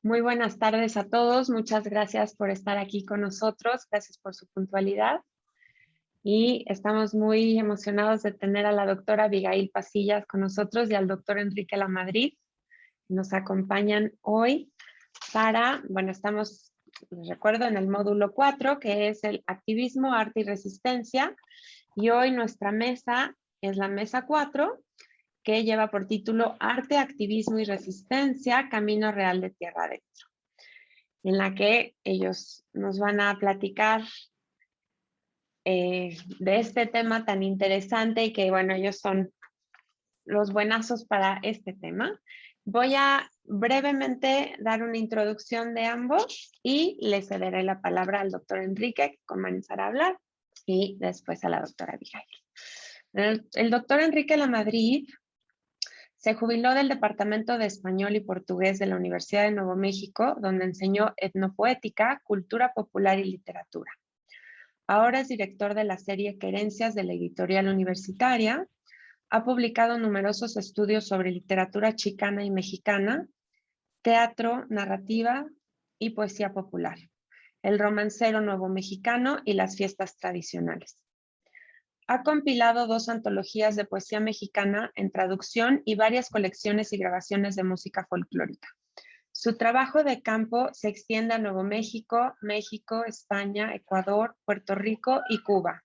Muy buenas tardes a todos. Muchas gracias por estar aquí con nosotros. Gracias por su puntualidad. Y estamos muy emocionados de tener a la doctora Abigail Pasillas con nosotros y al doctor Enrique Lamadrid. Nos acompañan hoy les recuerdo, en el módulo 4, que es el activismo, arte y resistencia. Y hoy nuestra mesa es la mesa 4, que lleva por título Arte, Activismo y Resistencia, Camino Real de Tierra Adentro, en la que ellos nos van a platicar de este tema tan interesante y que, bueno, ellos son los buenazos para este tema. Voy a brevemente dar una introducción de ambos y le cederé la palabra al doctor Enrique, que comenzará a hablar, y después a la doctora Abigail. El doctor Enrique Lamadrid se jubiló del Departamento de Español y Portugués de la Universidad de Nuevo México, donde enseñó etnopoética, cultura popular y literatura. Ahora es director de la serie Querencias de la Editorial Universitaria. Ha publicado numerosos estudios sobre literatura chicana y mexicana, teatro, narrativa y poesía popular, el romancero nuevo mexicano y las fiestas tradicionales. Ha compilado 2 antologías de poesía mexicana en traducción y varias colecciones y grabaciones de música folclórica. Su trabajo de campo se extiende a Nuevo México, México, España, Ecuador, Puerto Rico y Cuba.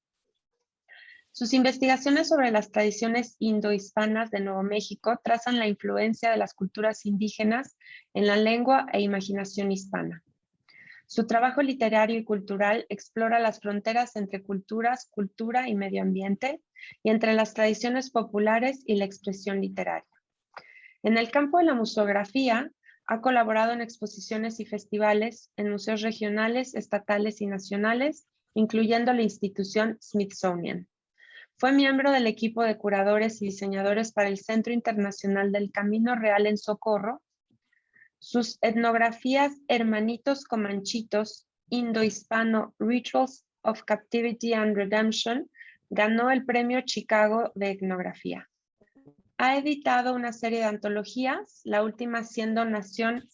Sus investigaciones sobre las tradiciones indohispanas de Nuevo México trazan la influencia de las culturas indígenas en la lengua e imaginación hispana. Su trabajo literario y cultural explora las fronteras entre culturas, cultura y medio ambiente, y entre las tradiciones populares y la expresión literaria. En el campo de la museografía, ha colaborado en exposiciones y festivales en museos regionales, estatales y nacionales, incluyendo la institución Smithsonian. Fue miembro del equipo de curadores y diseñadores para el Centro Internacional del Camino Real en Socorro. Sus etnografías Hermanitos Comanchitos, Indo-Hispano Rituals of Captivity and Redemption, ganó el Premio Chicago de Etnografía. Ha editado una serie de antologías, la última siendo Nación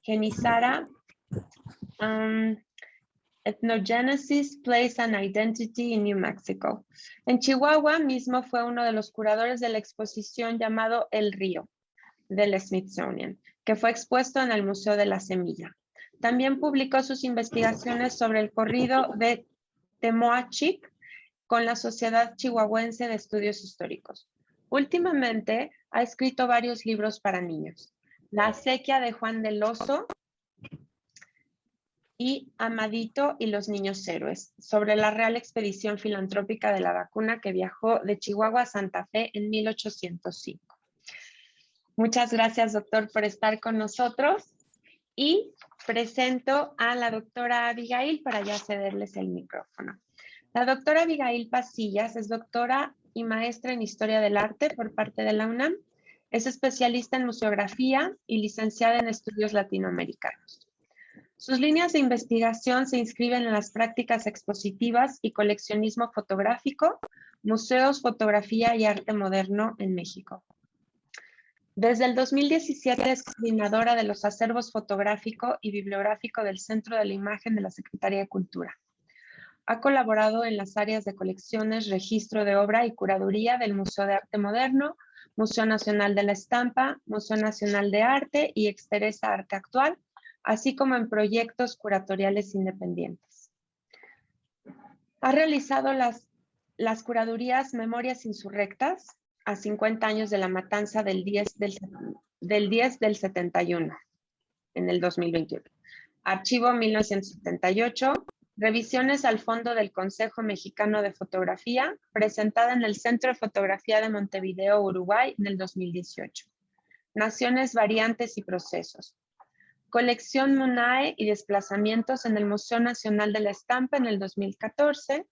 Genízara, Ethnogenesis, Place and Identity in New Mexico. En Chihuahua mismo fue uno de los curadores de la exposición llamado El Río, del Smithsonian, que fue expuesto en el Museo de la Semilla. También publicó sus investigaciones sobre el corrido de Temoachic con la Sociedad Chihuahuense de Estudios Históricos. Últimamente ha escrito varios libros para niños: La acequia de Juan del Oso y Amadito y los Niños Héroes, sobre la Real Expedición Filantrópica de la Vacuna que viajó de Chihuahua a Santa Fe en 1805. Muchas gracias, doctor, por estar con nosotros, y presento a la doctora Abigail para ya cederles el micrófono. La doctora Abigail Pasillas es doctora y maestra en Historia del Arte por parte de la UNAM. Es especialista en museografía y licenciada en estudios latinoamericanos. Sus líneas de investigación se inscriben en las prácticas expositivas y coleccionismo fotográfico, museos, fotografía y arte moderno en México. Desde el 2017 es coordinadora de los acervos fotográfico y bibliográfico del Centro de la Imagen de la Secretaría de Cultura. Ha colaborado en las áreas de colecciones, registro de obra y curaduría del Museo de Arte Moderno, Museo Nacional de la Estampa, Museo Nacional de Arte y Exteresa Arte Actual, así como en proyectos curatoriales independientes. Ha realizado las curadurías Memorias Insurrectas a 50 años de la matanza del 10 del 71, en el 2021. Archivo 1978, revisiones al fondo del Consejo Mexicano de Fotografía, presentada en el Centro de Fotografía de Montevideo, Uruguay, en el 2018. Naciones, variantes y procesos. Colección MUNAE y desplazamientos en el Museo Nacional de la Estampa en el 2014.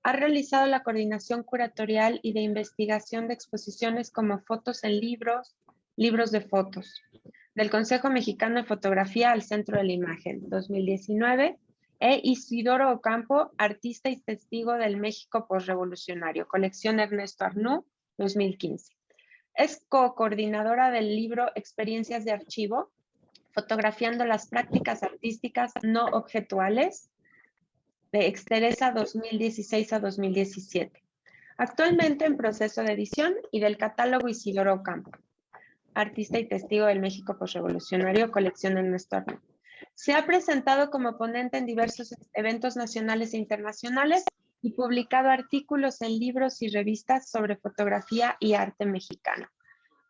Ha realizado la coordinación curatorial y de investigación de exposiciones como Fotos en Libros, Libros de Fotos, del Consejo Mexicano de Fotografía al Centro de la Imagen, 2019, e Isidoro Ocampo, artista y testigo del México postrevolucionario, colección Ernesto Arnoux, 2015. Es co-coordinadora del libro Experiencias de Archivo, fotografiando las prácticas artísticas no objetuales de Exteresa 2016 a 2017. Actualmente en proceso de edición y del catálogo Isidoro Ocampo, artista y testigo del México posrevolucionario, colección en nuestro horno. Se ha presentado como ponente en diversos eventos nacionales e internacionales y publicado artículos en libros y revistas sobre fotografía y arte mexicano.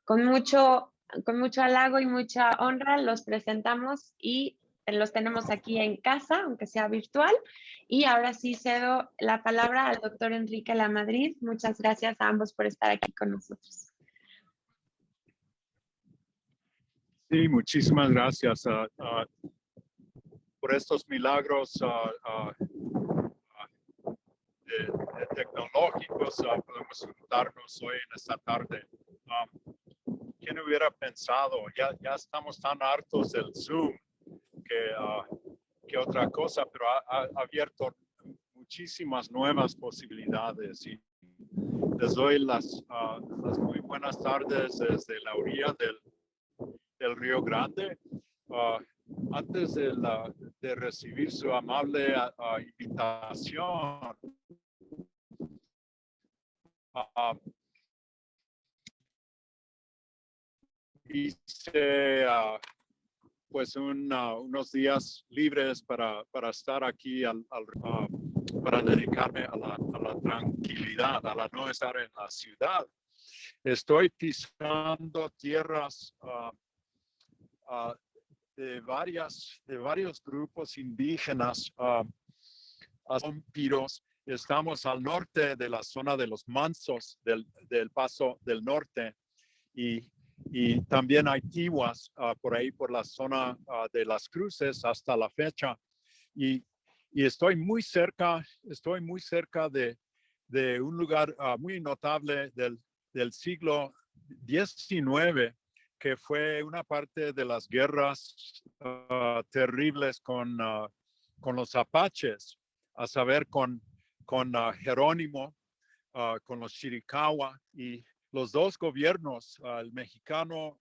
Con mucho halago y mucha honra los presentamos y los tenemos aquí en casa, aunque sea virtual. Y ahora sí cedo la palabra al doctor Enrique Lamadrid. Muchas gracias a ambos por estar aquí con nosotros. Sí, muchísimas gracias por estos milagros tecnológicos. Podemos juntarnos hoy en esta tarde. ¿Quién hubiera pensado? Ya estamos tan hartos del Zoom que otra cosa, pero ha abierto muchísimas nuevas posibilidades. Y les doy las muy buenas tardes desde la orilla del Río Grande. Antes de recibir su amable invitación, hice pues unos días libres para estar aquí para dedicarme a la tranquilidad, a no estar en la ciudad. Estoy pisando tierras de varios grupos indígenas. Son piros. Estamos al norte de la zona de los Mansos del Paso del Norte y también hay tihuas por ahí por la zona de las Cruces hasta la fecha y estoy muy cerca de un lugar muy notable del siglo XIX, que fue una parte de las guerras terribles con los apaches, a saber con Jerónimo, con los Chiricahua, y los dos gobiernos, el mexicano,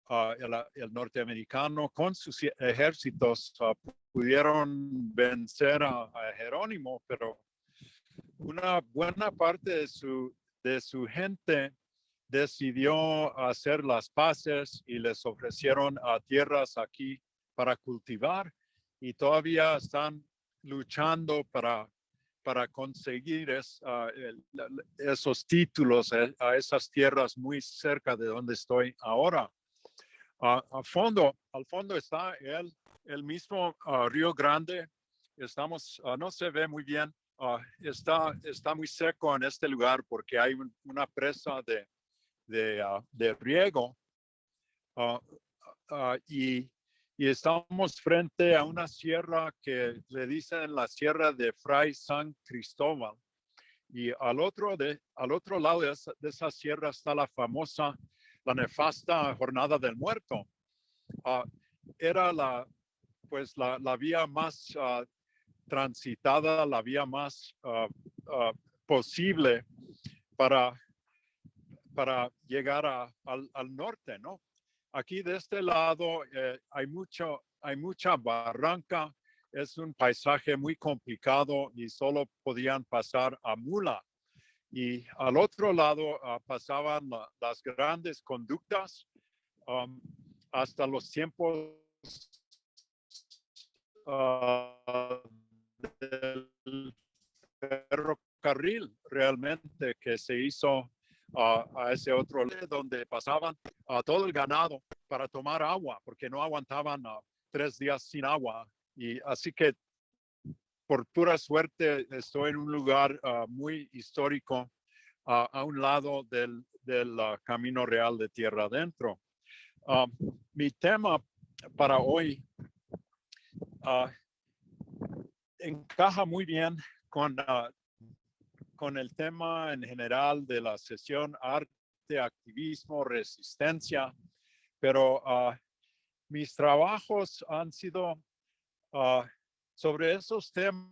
el norteamericano, con sus ejércitos pudieron vencer a Jerónimo, pero una buena parte de su gente decidió hacer las paces y les ofrecieron tierras aquí para cultivar y todavía están luchando para conseguir esos títulos a esas tierras muy cerca de donde estoy ahora. Al fondo está el mismo Río Grande. Estamos, no se ve muy bien, está muy seco en este lugar porque hay una presa de riego y estamos frente a una sierra que le dicen la Sierra de Fray San Cristóbal. Y al otro lado de esa sierra está la nefasta Jornada del Muerto. Era la vía más transitada, la vía más posible para llegar al norte, ¿no? Aquí de este lado hay mucha barranca, es un paisaje muy complicado y solo podían pasar a mula. Y al otro lado pasaban las grandes conductas hasta los tiempos del ferrocarril realmente que se hizo a ese otro lado donde pasaban todo el ganado para tomar agua porque no aguantaban 3 días sin agua. Y así que por pura suerte estoy en un lugar muy histórico a un lado del Camino Real de Tierra Adentro. Mi tema para hoy encaja muy bien con el tema en general de la sesión arte, activismo, resistencia, pero mis trabajos han sido sobre esos temas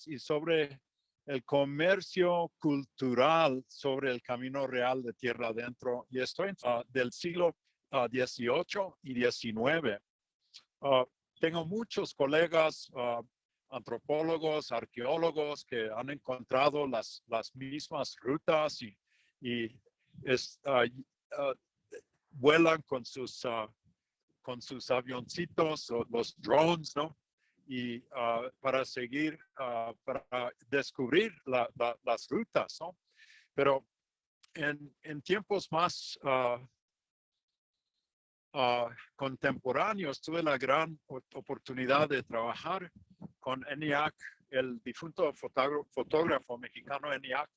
y sobre el comercio cultural sobre el Camino Real de Tierra Adentro. Y estoy del siglo 18 y 19. Tengo muchos colegas antropólogos, arqueólogos que han encontrado las mismas rutas y vuelan con sus avioncitos, los drones, ¿no? Y para seguir, para descubrir las rutas, ¿no? Pero en tiempos más contemporáneos tuve la gran oportunidad de trabajar con ENIAC, el difunto fotógrafo mexicano ENIAC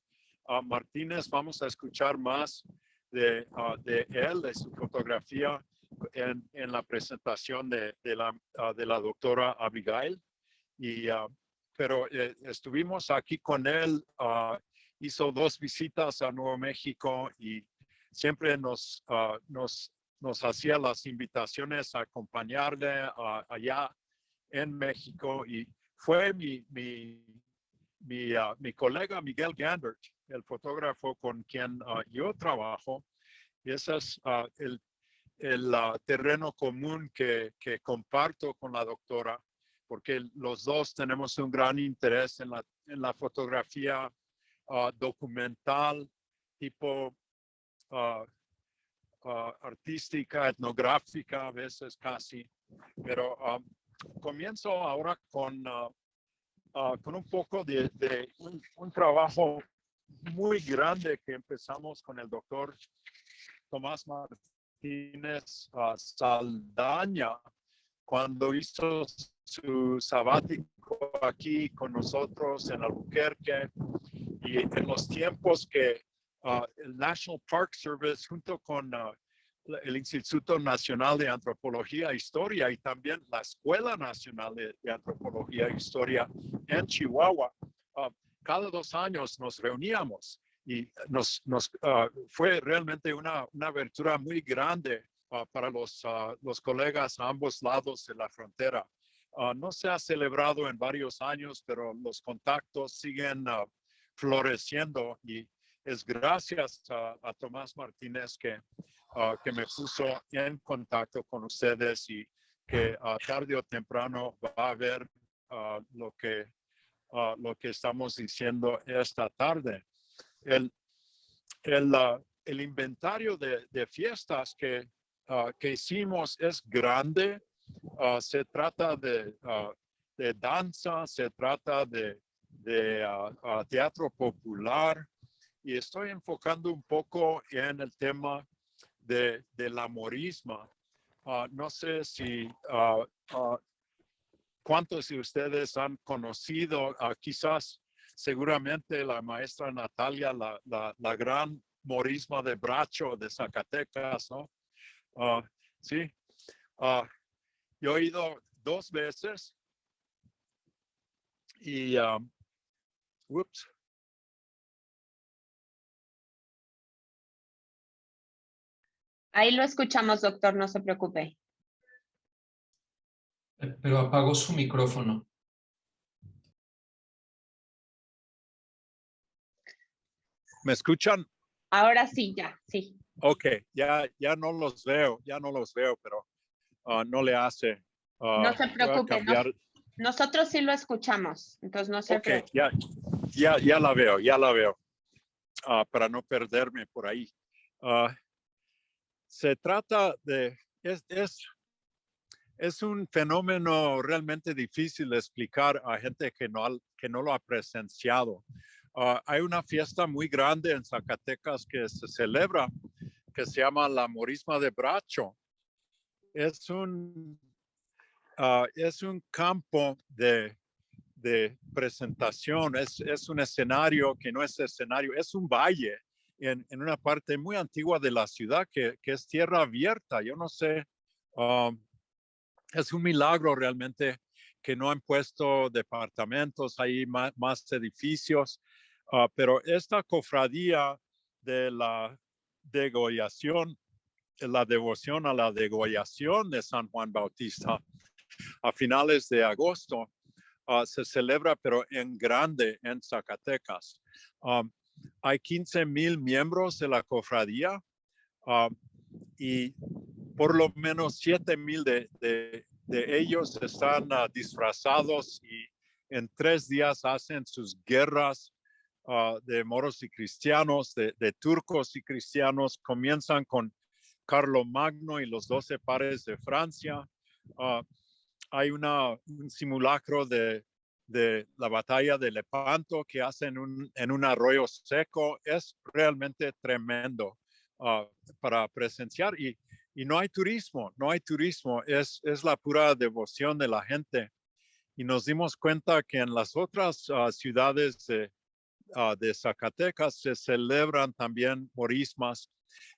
Martínez. Vamos a escuchar más de él, de su fotografía en la presentación de la doctora Abigail. Pero estuvimos aquí con él, hizo 2 visitas a Nuevo México y siempre nos hacía las invitaciones a acompañarle allá en México. Y fue mi colega Miguel Gandert, el fotógrafo con quien yo trabajo. Y ese es el terreno común que comparto con la doctora, porque los dos tenemos un gran interés en la fotografía documental, tipo artística, etnográfica, a veces casi. Pero comienzo ahora con un poco de un trabajo muy grande que empezamos con el doctor Tomás Martínez Saldaña cuando hizo su sabático aquí con nosotros en Albuquerque, y en los tiempos que el National Park Service junto con el Instituto Nacional de Antropología e Historia y también la Escuela Nacional de Antropología e Historia en Chihuahua, cada 2 años nos reuníamos y fue realmente una abertura muy grande para los colegas a ambos lados de la frontera. No se ha celebrado en varios años, pero los contactos siguen floreciendo, y es gracias a Tomás Martínez que me puso en contacto con ustedes, y que tarde o temprano va a ver lo que estamos diciendo esta tarde. El inventario de fiestas que hicimos es grande. Se trata de danza, se trata de teatro popular, y estoy enfocando un poco en el tema de la morisma. No sé si cuántos de ustedes han conocido, quizás seguramente la maestra Natalia, la gran morisma de Bracho de Zacatecas, ¿no? Sí. Yo he ido 2 veces y Ahí lo escuchamos, doctor, no se preocupe. Pero apagó su micrófono. ¿Me escuchan? Ahora sí, ya, sí. Ok, ya no los veo, pero no le hace. No se preocupe, cambiar. nosotros sí lo escuchamos, entonces no se preocupe. Ya la veo, para no perderme por ahí. Se trata de, es un fenómeno realmente difícil de explicar a gente que no lo ha presenciado. Hay una fiesta muy grande en Zacatecas que se celebra, que se llama la Morisma de Bracho. Es un campo de presentación, es un escenario que no es escenario, es un valle en una parte muy antigua de la ciudad que es tierra abierta. Yo no sé, es un milagro realmente que no han puesto departamentos ahí, más edificios, pero esta cofradía de la degollación, la devoción a la degollación de San Juan Bautista a finales de agosto, se celebra, pero en grande en Zacatecas. Hay 15,000 miembros de la cofradía, y por lo menos 7,000 de ellos están disfrazados y en 3 días hacen sus guerras de moros y cristianos, de turcos y cristianos. Comienzan con Carlomagno y los 12 pares de Francia. Hay un simulacro de la batalla de Lepanto que hacen en un arroyo seco. Es realmente tremendo para presenciar y no hay turismo, es la pura devoción de la gente. Y nos dimos cuenta que en las otras ciudades de Zacatecas se celebran también morismas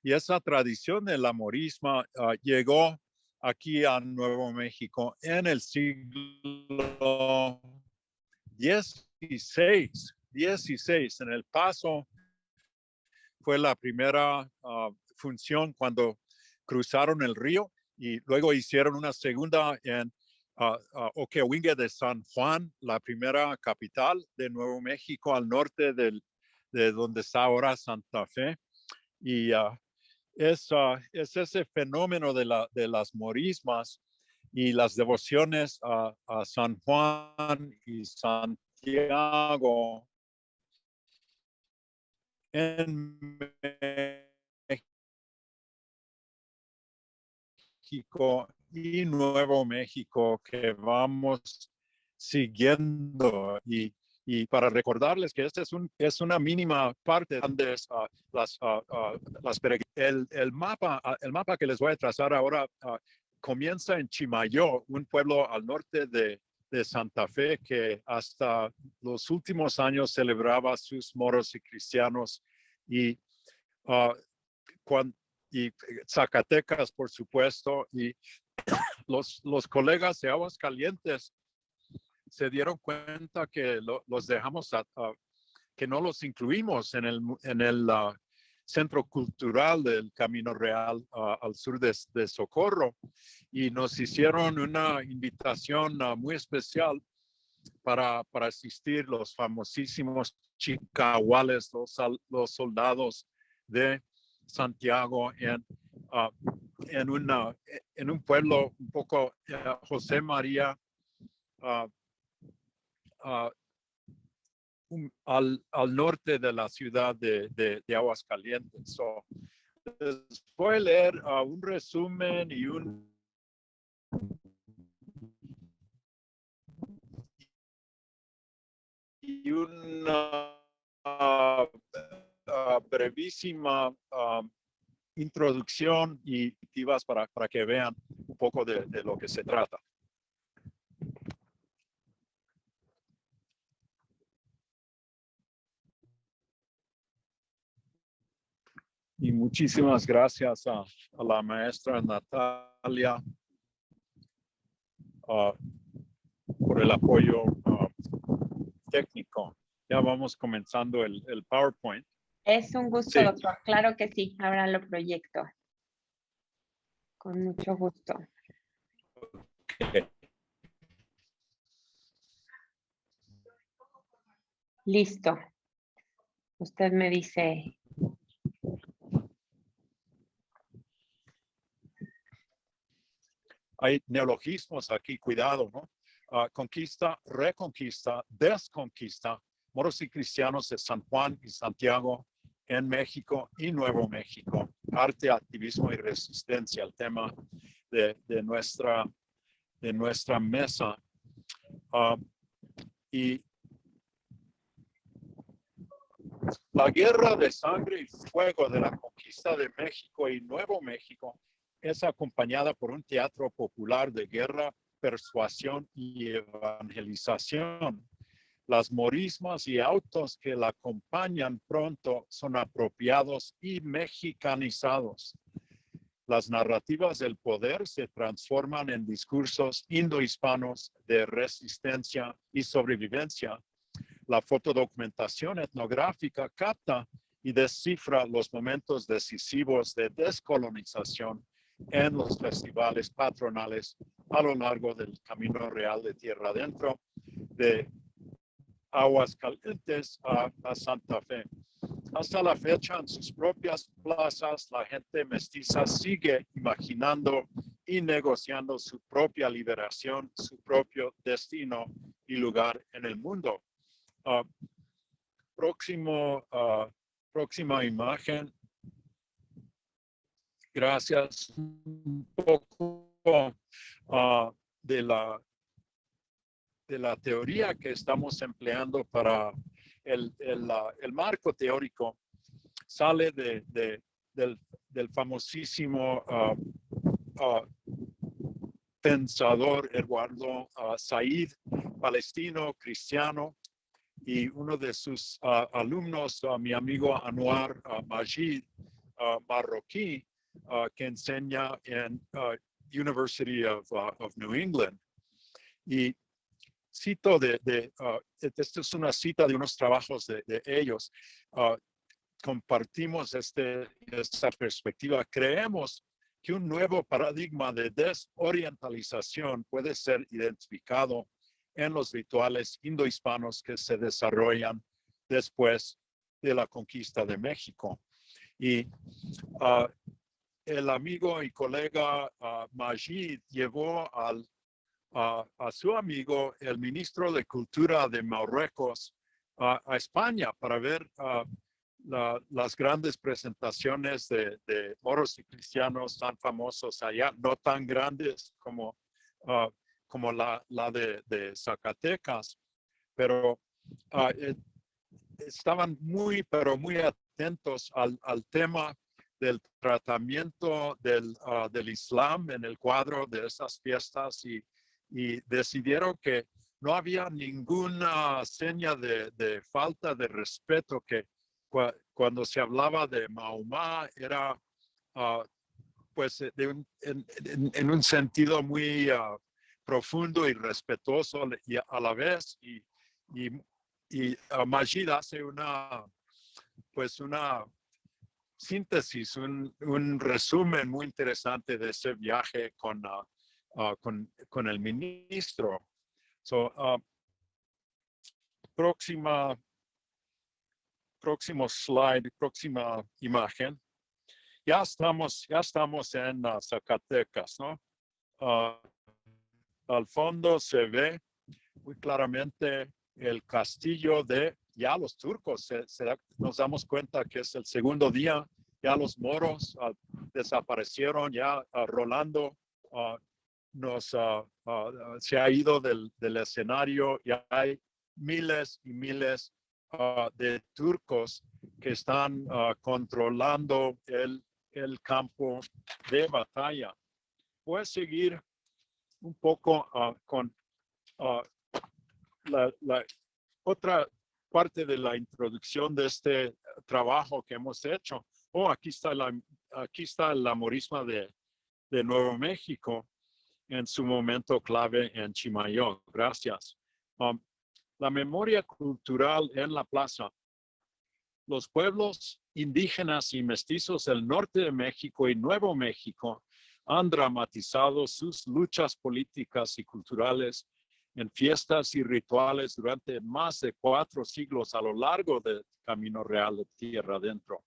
y esa tradición de la morisma llegó aquí a Nuevo México en el siglo XVI. En El Paso fue la primera función cuando cruzaron el río y luego hicieron una segunda en Oquehuingue de San Juan, la primera capital de Nuevo México al norte de donde está ahora Santa Fe. Y es ese fenómeno de las morismas y las devociones a San Juan y Santiago en México y Nuevo México que vamos siguiendo y para recordarles que este es una mínima parte donde el mapa que les voy a trazar ahora comienza en Chimayó, un pueblo al norte de Santa Fe que hasta los últimos años celebraba sus moros y cristianos y y Zacatecas, por supuesto, y los colegas de Aguascalientes se dieron cuenta que los dejamos, que no los incluimos en el Centro Cultural del Camino Real al sur de Socorro y nos hicieron una invitación muy especial para asistir los famosísimos chicahuales, los soldados de Santiago en un pueblo un poco José María al norte de la ciudad de Aguascalientes. Les voy a leer un resumen y una brevísima introducción y activas para que vean un poco de lo que se trata. Y muchísimas gracias a la maestra Natalia por el apoyo técnico. Ya vamos comenzando el PowerPoint. Es un gusto, Sí. doctor. Claro que sí. Ahora lo proyecto. Con mucho gusto. Okay. Listo. Usted me dice. Hay neologismos aquí, cuidado, ¿no? Conquista, reconquista, desconquista, moros y cristianos de San Juan y Santiago en México y Nuevo México. Arte, activismo y resistencia, el tema de nuestra mesa. Y la guerra de sangre y fuego de la conquista de México y Nuevo México es acompañada por un teatro popular de guerra, persuasión y evangelización. Las morismas y autos que la acompañan pronto son apropiados y mexicanizados. Las narrativas del poder se transforman en discursos indohispanos de resistencia y sobrevivencia. La fotodocumentación etnográfica capta y descifra los momentos decisivos de descolonización en los festivales patronales a lo largo del Camino Real de Tierra Adentro, de Aguascalientes a Santa Fe. Hasta la fecha, en sus propias plazas, la gente mestiza sigue imaginando y negociando su propia liberación, su propio destino y lugar en el mundo. Próxima imagen. Gracias. Un poco de la teoría que estamos empleando para el marco teórico. Sale del famosísimo pensador Eduardo Said, palestino, cristiano, y uno de sus alumnos, mi amigo Anwar Majid, marroquí, que enseña en University of New England. Y cito esta es una cita de unos trabajos de ellos. Compartimos esta perspectiva. Creemos que un nuevo paradigma de desorientalización puede ser identificado en los rituales indohispanos que se desarrollan después de la conquista de México. Y el amigo y colega Majid llevó a su amigo, el ministro de Cultura de Marruecos, a España para ver las grandes presentaciones de moros y cristianos tan famosos allá, no tan grandes como la de Zacatecas, pero estaban muy atentos al tema del tratamiento del Islam en el cuadro de esas fiestas y decidieron que no había ninguna seña de falta de respeto, que cuando se hablaba de Mahoma era pues en un sentido muy profundo y respetuoso y a la vez, y Majid hace una síntesis, un resumen muy interesante de ese viaje con el ministro. Próximo slide, próxima imagen. Ya estamos en Zacatecas, ¿no? Al fondo se ve muy claramente el castillo de ya los turcos. Nos damos cuenta que es el segundo día, ya los moros desaparecieron, ya Rolando se ha ido del escenario, y hay miles y miles de turcos que están controlando el campo de batalla. Voy a seguir un poco con la otra parte de la introducción de este trabajo que hemos hecho. Aquí está la morisma de Nuevo México en su momento clave en Chimayo. Gracias. La memoria cultural en la plaza. Los pueblos indígenas y mestizos del norte de México y Nuevo México han dramatizado sus luchas políticas y culturales en fiestas y rituales durante más de 4 siglos a lo largo del Camino Real de Tierra Adentro.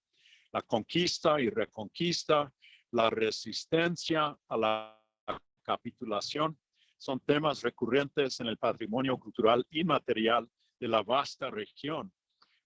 La conquista y reconquista, la resistencia a la capitulación son temas recurrentes en el patrimonio cultural inmaterial de la vasta región.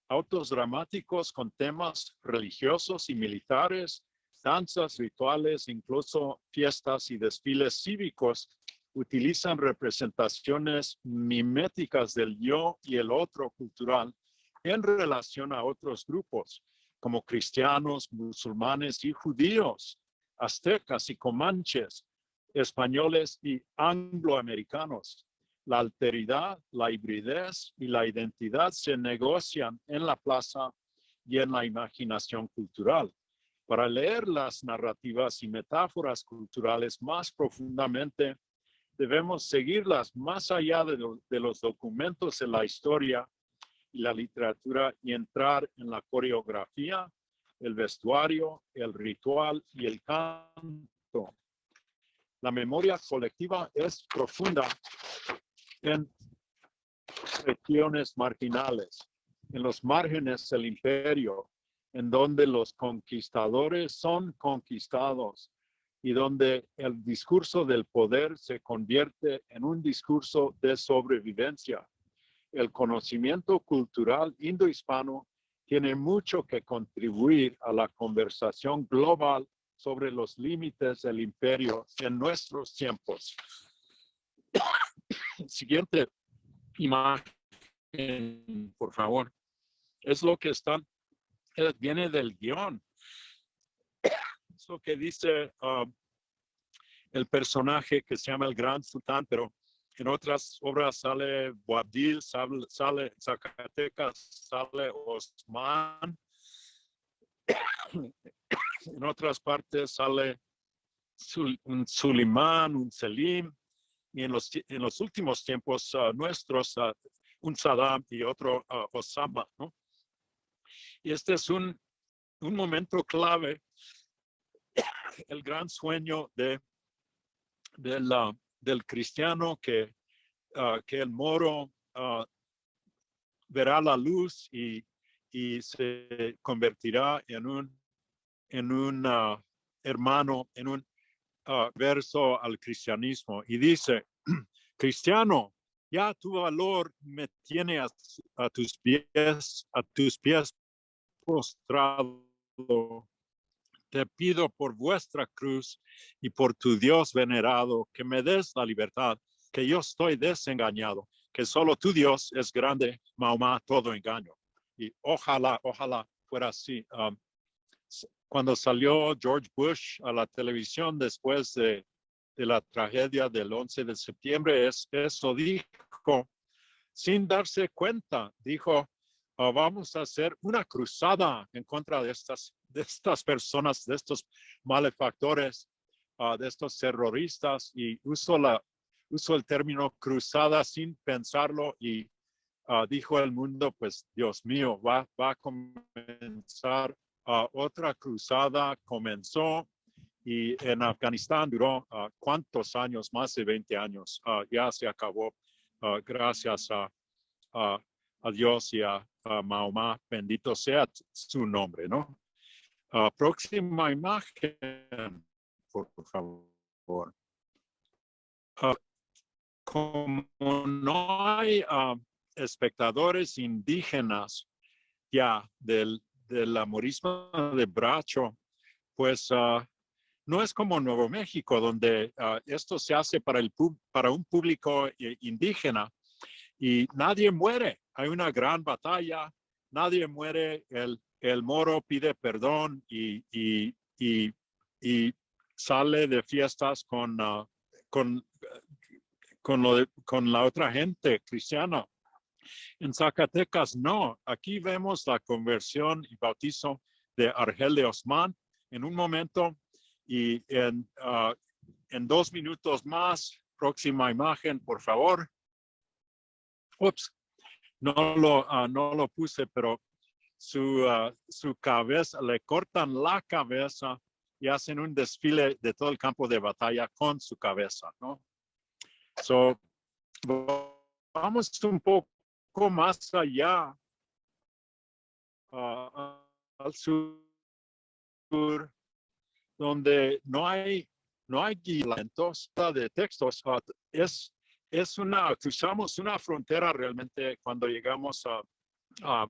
Autos dramáticos con temas religiosos y militares, danzas, rituales, incluso fiestas y desfiles cívicos utilizan representaciones miméticas del yo y el otro cultural en relación a otros grupos, como cristianos, musulmanes y judíos, aztecas y comanches, españoles y angloamericanos. La alteridad, la hibridez y la identidad se negocian en la plaza y en la imaginación cultural. Para leer las narrativas y metáforas culturales más profundamente, debemos seguirlas más allá de los documentos de la historia y la literatura y entrar en la coreografía, el vestuario, el ritual y el canto. La memoria colectiva es profunda en regiones marginales, en los márgenes del imperio, en donde los conquistadores son conquistados y donde el discurso del poder se convierte en un discurso de sobrevivencia. El conocimiento cultural indohispano tiene mucho que contribuir a la conversación global sobre los límites del imperio en nuestros tiempos. Siguiente imagen, por favor. Es lo que viene del guión. Es lo que dice el personaje que se llama el Gran Sultán, pero en otras obras sale Boabdil, sale Zacatecas, sale Osman. En otras partes sale un Sulimán, un Selim, y en los últimos tiempos nuestros, un Saddam y otro Osama, ¿no? Y este es un momento clave, el gran sueño del cristiano que el moro verá la luz y se convertirá en un hermano, en un verso al cristianismo. Y dice, cristiano, ya tu valor me tiene a tus pies postrado. Te pido por vuestra cruz y por tu Dios venerado que me des la libertad, que yo estoy desengañado, que solo tu Dios es grande, Mahoma, todo engaño. Y ojalá fuera así. Cuando salió George Bush a la televisión después de la tragedia del 11 de septiembre, eso dijo, sin darse cuenta, dijo, vamos a hacer una cruzada en contra de estas personas, de estos malefactores, de estos terroristas, y uso el término cruzada sin pensarlo, y dijo el mundo, pues Dios mío, va a comenzar otra cruzada. Comenzó, y en Afganistán duró ¿cuántos años? Más de 20 años. Ya se acabó, gracias a Dios y a Mahoma, bendito sea su nombre, ¿no? Próxima imagen, por favor. Como no hay espectadores indígenas ya del amorismo de Bracho, pues no es como Nuevo México, donde esto se hace para un público indígena y nadie muere. Hay una gran batalla, nadie muere, el moro pide perdón y sale de fiestas con la otra gente cristiana. En Zacatecas no. Aquí vemos la conversión y bautizo de Argel de Osman en un momento, y en 2 minutos más. Próxima imagen, por favor. Ups, no lo puse, pero su cabeza, le cortan la cabeza y hacen un desfile de todo el campo de batalla con su cabeza, ¿no? So, vamos un poco más allá, al sur, donde no hay guiamentos de textos. Cruzamos una frontera realmente cuando llegamos a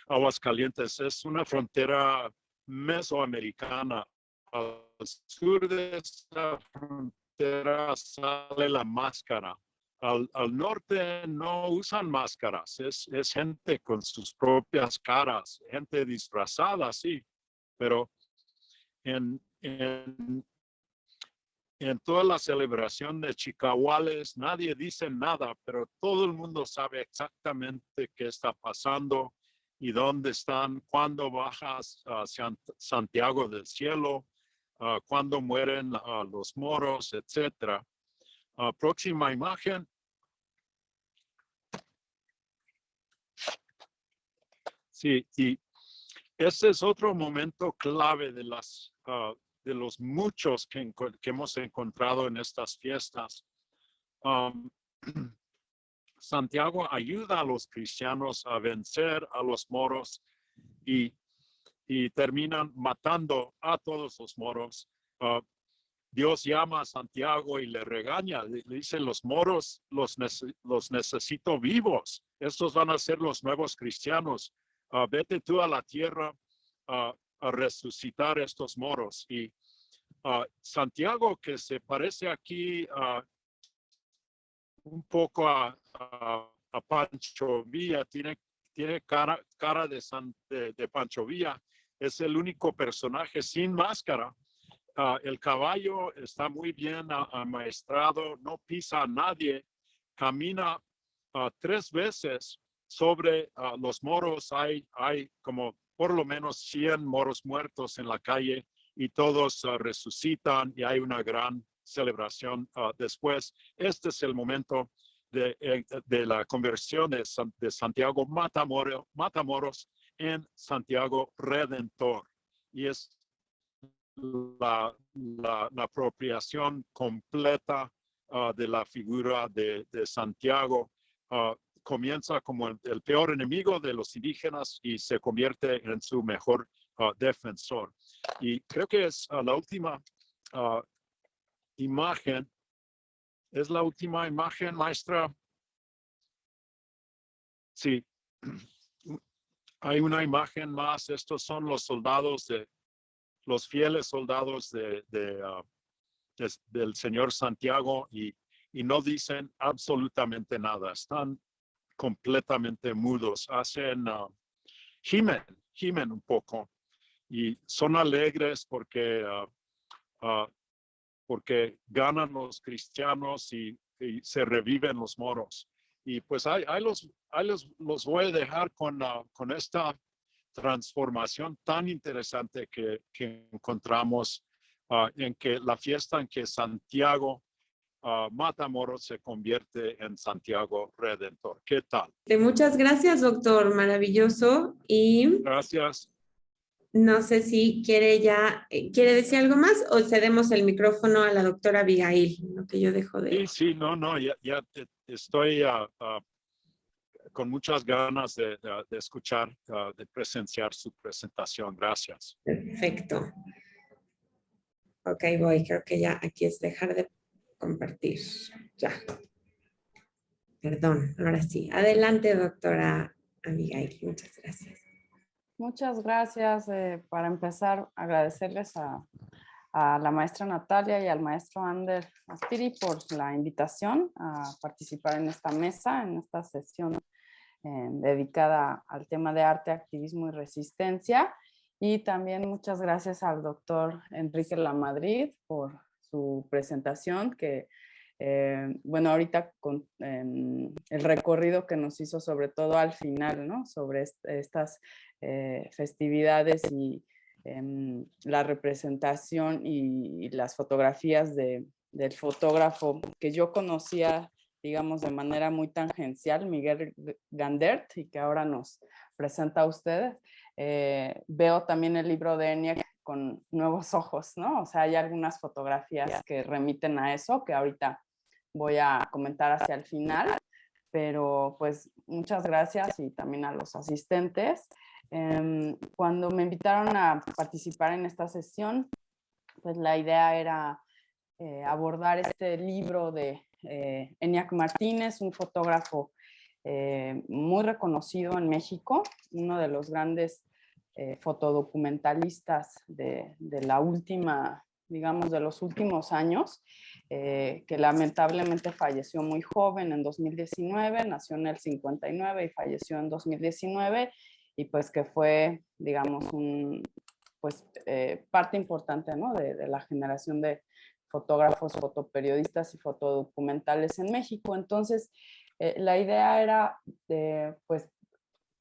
Aguascalientes. Es una frontera mesoamericana. Al sur de esta frontera sale la máscara. Al norte no usan máscaras, es gente con sus propias caras, gente disfrazada, sí, pero en toda la celebración de Chicahuales nadie dice nada, pero todo el mundo sabe exactamente qué está pasando y dónde están, cuándo bajas hacia Santiago del Cielo, cuándo mueren los moros, etc. Próxima imagen. Sí, y ese es otro momento clave de los muchos que hemos encontrado en estas fiestas. Santiago ayuda a los cristianos a vencer a los moros, y y terminan matando a todos los moros. Dios llama a Santiago y le regaña, le dice, los moros los necesito vivos, estos van a ser los nuevos cristianos, vete tú a la tierra a resucitar estos moros. Y Santiago, que se parece aquí un poco a Pancho Villa, tiene cara de Pancho Villa, es el único personaje sin máscara. El caballo está muy bien amaestrado, no pisa a nadie, camina 3 veces sobre los moros. Hay como por lo menos 100 moros muertos en la calle y todos resucitan y hay una gran celebración después. Este es el momento de la conversión de Santiago Matamoros en Santiago Redentor. Y es la apropiación completa de la figura de Santiago. Comienza como el peor enemigo de los indígenas y se convierte en su mejor defensor. Y creo que es la última imagen. ¿Es la última imagen, maestra? Sí. Hay una imagen más. Estos son los soldados los fieles soldados del señor Santiago y no dicen absolutamente nada. Están completamente mudos. Gimen un poco y son alegres porque ganan los cristianos y se reviven los moros. Y pues ahí los voy a dejar con esta transformación tan interesante que encontramos en que la fiesta en que Santiago Matamoros se convierte en Santiago Redentor. ¿Qué tal? Muchas gracias, doctor. Maravilloso. Y Gracias. no sé si quiere decir algo más o cedemos el micrófono a la doctora Abigail, lo que yo dejo de... Sí, no, ya estoy con muchas ganas de escuchar, de presenciar su presentación. Gracias. Perfecto. Ok, creo que ya aquí es dejar de compartir. Ya. Perdón, ahora sí. Adelante, doctora Abigail. Muchas gracias. Muchas gracias. Para empezar, agradecerles a la maestra Natalia y al maestro Ander Aspiri por la invitación a participar en esta mesa, en esta sesión dedicada al tema de arte, activismo y resistencia. Y también muchas gracias al doctor Enrique Lamadrid por su presentación, que bueno, ahorita con el recorrido que nos hizo, sobre todo al final, ¿no? Sobre estas festividades y la representación y las fotografías del fotógrafo que yo conocía, digamos, de manera muy tangencial, Miguel Gandert, y que ahora nos presenta a ustedes. Veo también el libro de ENIAC con nuevos ojos, ¿no? O sea, hay algunas fotografías que remiten a eso, que ahorita voy a comentar hacia el final, pero pues muchas gracias y también a los asistentes. Cuando me invitaron a participar en esta sesión, pues la idea era abordar este libro de ENIAC Martínez, un fotógrafo muy reconocido en México, uno de los grandes fotodocumentalistas de la última, digamos, de los últimos años, que lamentablemente falleció muy joven en 2019, nació en el 59 y falleció en 2019, y pues que fue, digamos, parte importante, ¿no? de la generación de fotógrafos, fotoperiodistas y fotodocumentales en México. Entonces, la idea era, pues,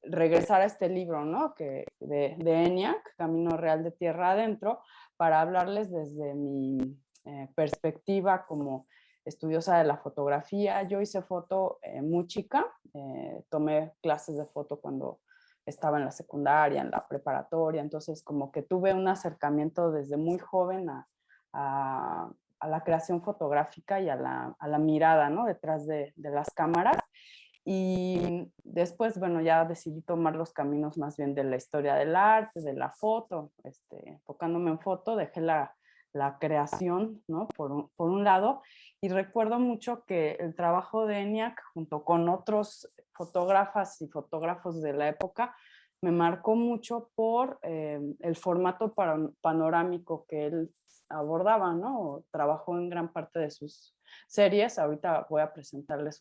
regresar a este libro, ¿no? De ENIAC, Camino Real de Tierra Adentro, para hablarles desde mi perspectiva como estudiosa de la fotografía. Yo hice foto muy chica, tomé clases de foto cuando estaba en la secundaria, en la preparatoria, entonces como que tuve un acercamiento desde muy joven a la creación fotográfica y a la mirada, ¿no? Detrás de las cámaras. Y después, bueno, ya decidí tomar los caminos más bien de la historia del arte, de la foto, enfocándome en foto, dejé la creación, ¿no? Por un lado, y recuerdo mucho que el trabajo de ENIAC, junto con otros fotógrafas y fotógrafos de la época, me marcó mucho por el formato panorámico que él abordaba, ¿no? Trabajó en gran parte de sus series. Ahorita voy a presentarles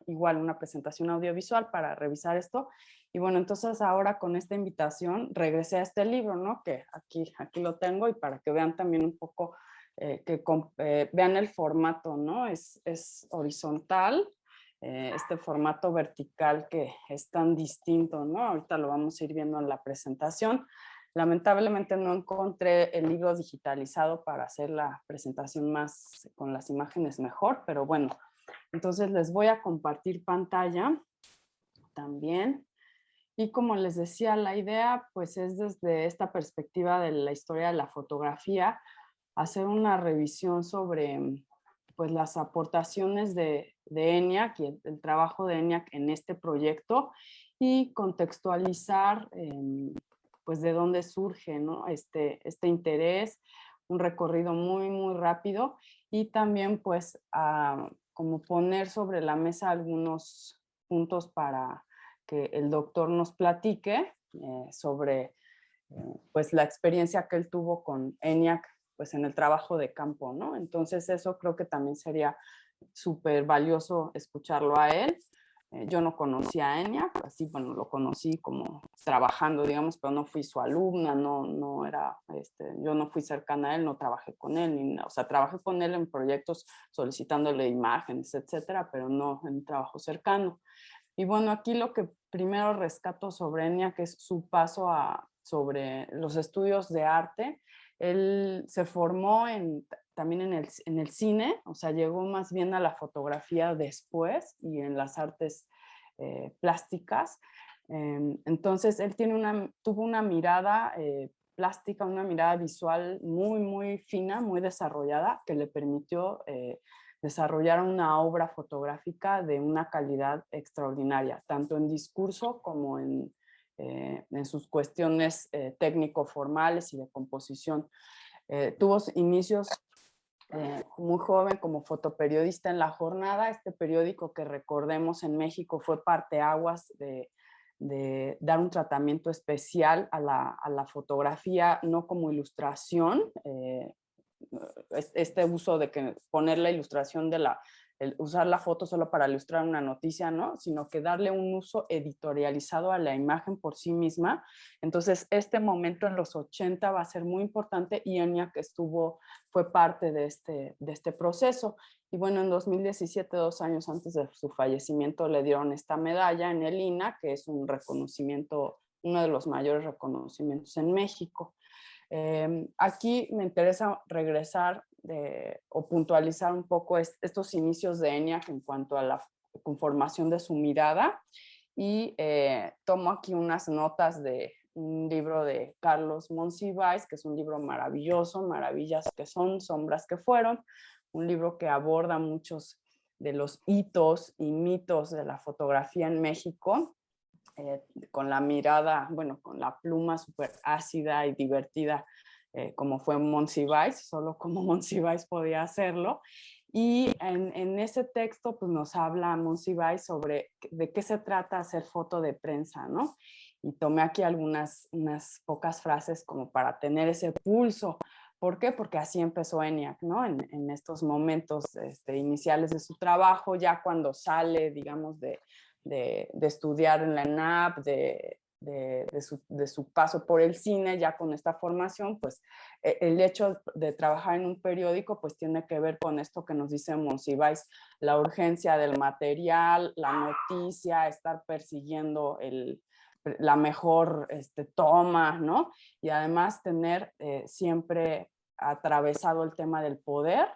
igual una presentación audiovisual para revisar esto. Y bueno, entonces ahora con esta invitación regresé a este libro, ¿no? Que aquí lo tengo, y para que vean también un poco, vean el formato, ¿no? Es horizontal, este formato vertical que es tan distinto, ¿no? Ahorita lo vamos a ir viendo en la presentación. Lamentablemente no encontré el libro digitalizado para hacer la presentación más con las imágenes mejor, pero bueno, entonces les voy a compartir pantalla también. Y como les decía, la idea pues es desde esta perspectiva de la historia de la fotografía, hacer una revisión sobre pues las aportaciones de ENIAC y el trabajo de ENIAC en este proyecto, y contextualizar pues de dónde surge, ¿no? este interés, un recorrido muy, muy rápido, y también pues como poner sobre la mesa algunos puntos para que el doctor nos platique sobre pues la experiencia que él tuvo con ENIAC pues en el trabajo de campo, ¿no? Entonces eso creo que también sería súper valioso escucharlo a él. Yo no conocía a ENIAC, así, bueno, lo conocí como trabajando, digamos, pero no fui su alumna, no era, yo no fui cercana a él, no trabajé con él, o sea, trabajé con él en proyectos solicitándole imágenes, etcétera, pero no en un trabajo cercano. Y bueno, aquí lo que primero rescato sobre ENIAC es su paso sobre los estudios de arte. Él se formó también en el cine, o sea, llegó más bien a la fotografía después y en las artes plásticas. Entonces, él tuvo una mirada plástica, una mirada visual muy, muy fina, muy desarrollada, que le permitió desarrollar una obra fotográfica de una calidad extraordinaria, tanto en discurso como en sus cuestiones técnico-formales y de composición. Tuvo inicios muy joven como fotoperiodista en La Jornada, este periódico que recordemos en México fue parteaguas de dar un tratamiento especial a la fotografía, no como ilustración, este uso de que poner la ilustración usar la foto solo para ilustrar una noticia, ¿no? Sino que darle un uso editorializado a la imagen por sí misma. Entonces, este momento en los 80 va a ser muy importante, y ENIAC fue parte de este proceso. Y bueno, en 2017, 2 años antes de su fallecimiento, le dieron esta medalla en el INAH, que es un reconocimiento, uno de los mayores reconocimientos en México. Aquí me interesa regresar o puntualizar un poco estos inicios de ENIAC en cuanto a la conformación de su mirada, y tomo aquí unas notas de un libro de Carlos Monsiváis, que es un libro maravilloso, Maravillas que son, sombras que fueron, un libro que aborda muchos de los hitos y mitos de la fotografía en México, con la mirada, bueno, con la pluma súper ácida y divertida, como fue Monsiváis, solo como Monsiváis podía hacerlo. Y en ese texto pues nos habla Monsiváis sobre de qué se trata hacer foto de prensa, ¿no? Y tomé aquí unas pocas frases como para tener ese pulso. ¿Por qué? Porque así empezó ENIAC, ¿no? En estos momentos iniciales de su trabajo, ya cuando sale, digamos, de estudiar en la ENAP, de su paso por el cine, ya con esta formación, pues el hecho de trabajar en un periódico pues tiene que ver con esto que nos dice Monsiváis, la urgencia del material, la noticia, estar persiguiendo la mejor toma, ¿no? Y además tener siempre atravesado el tema del poder,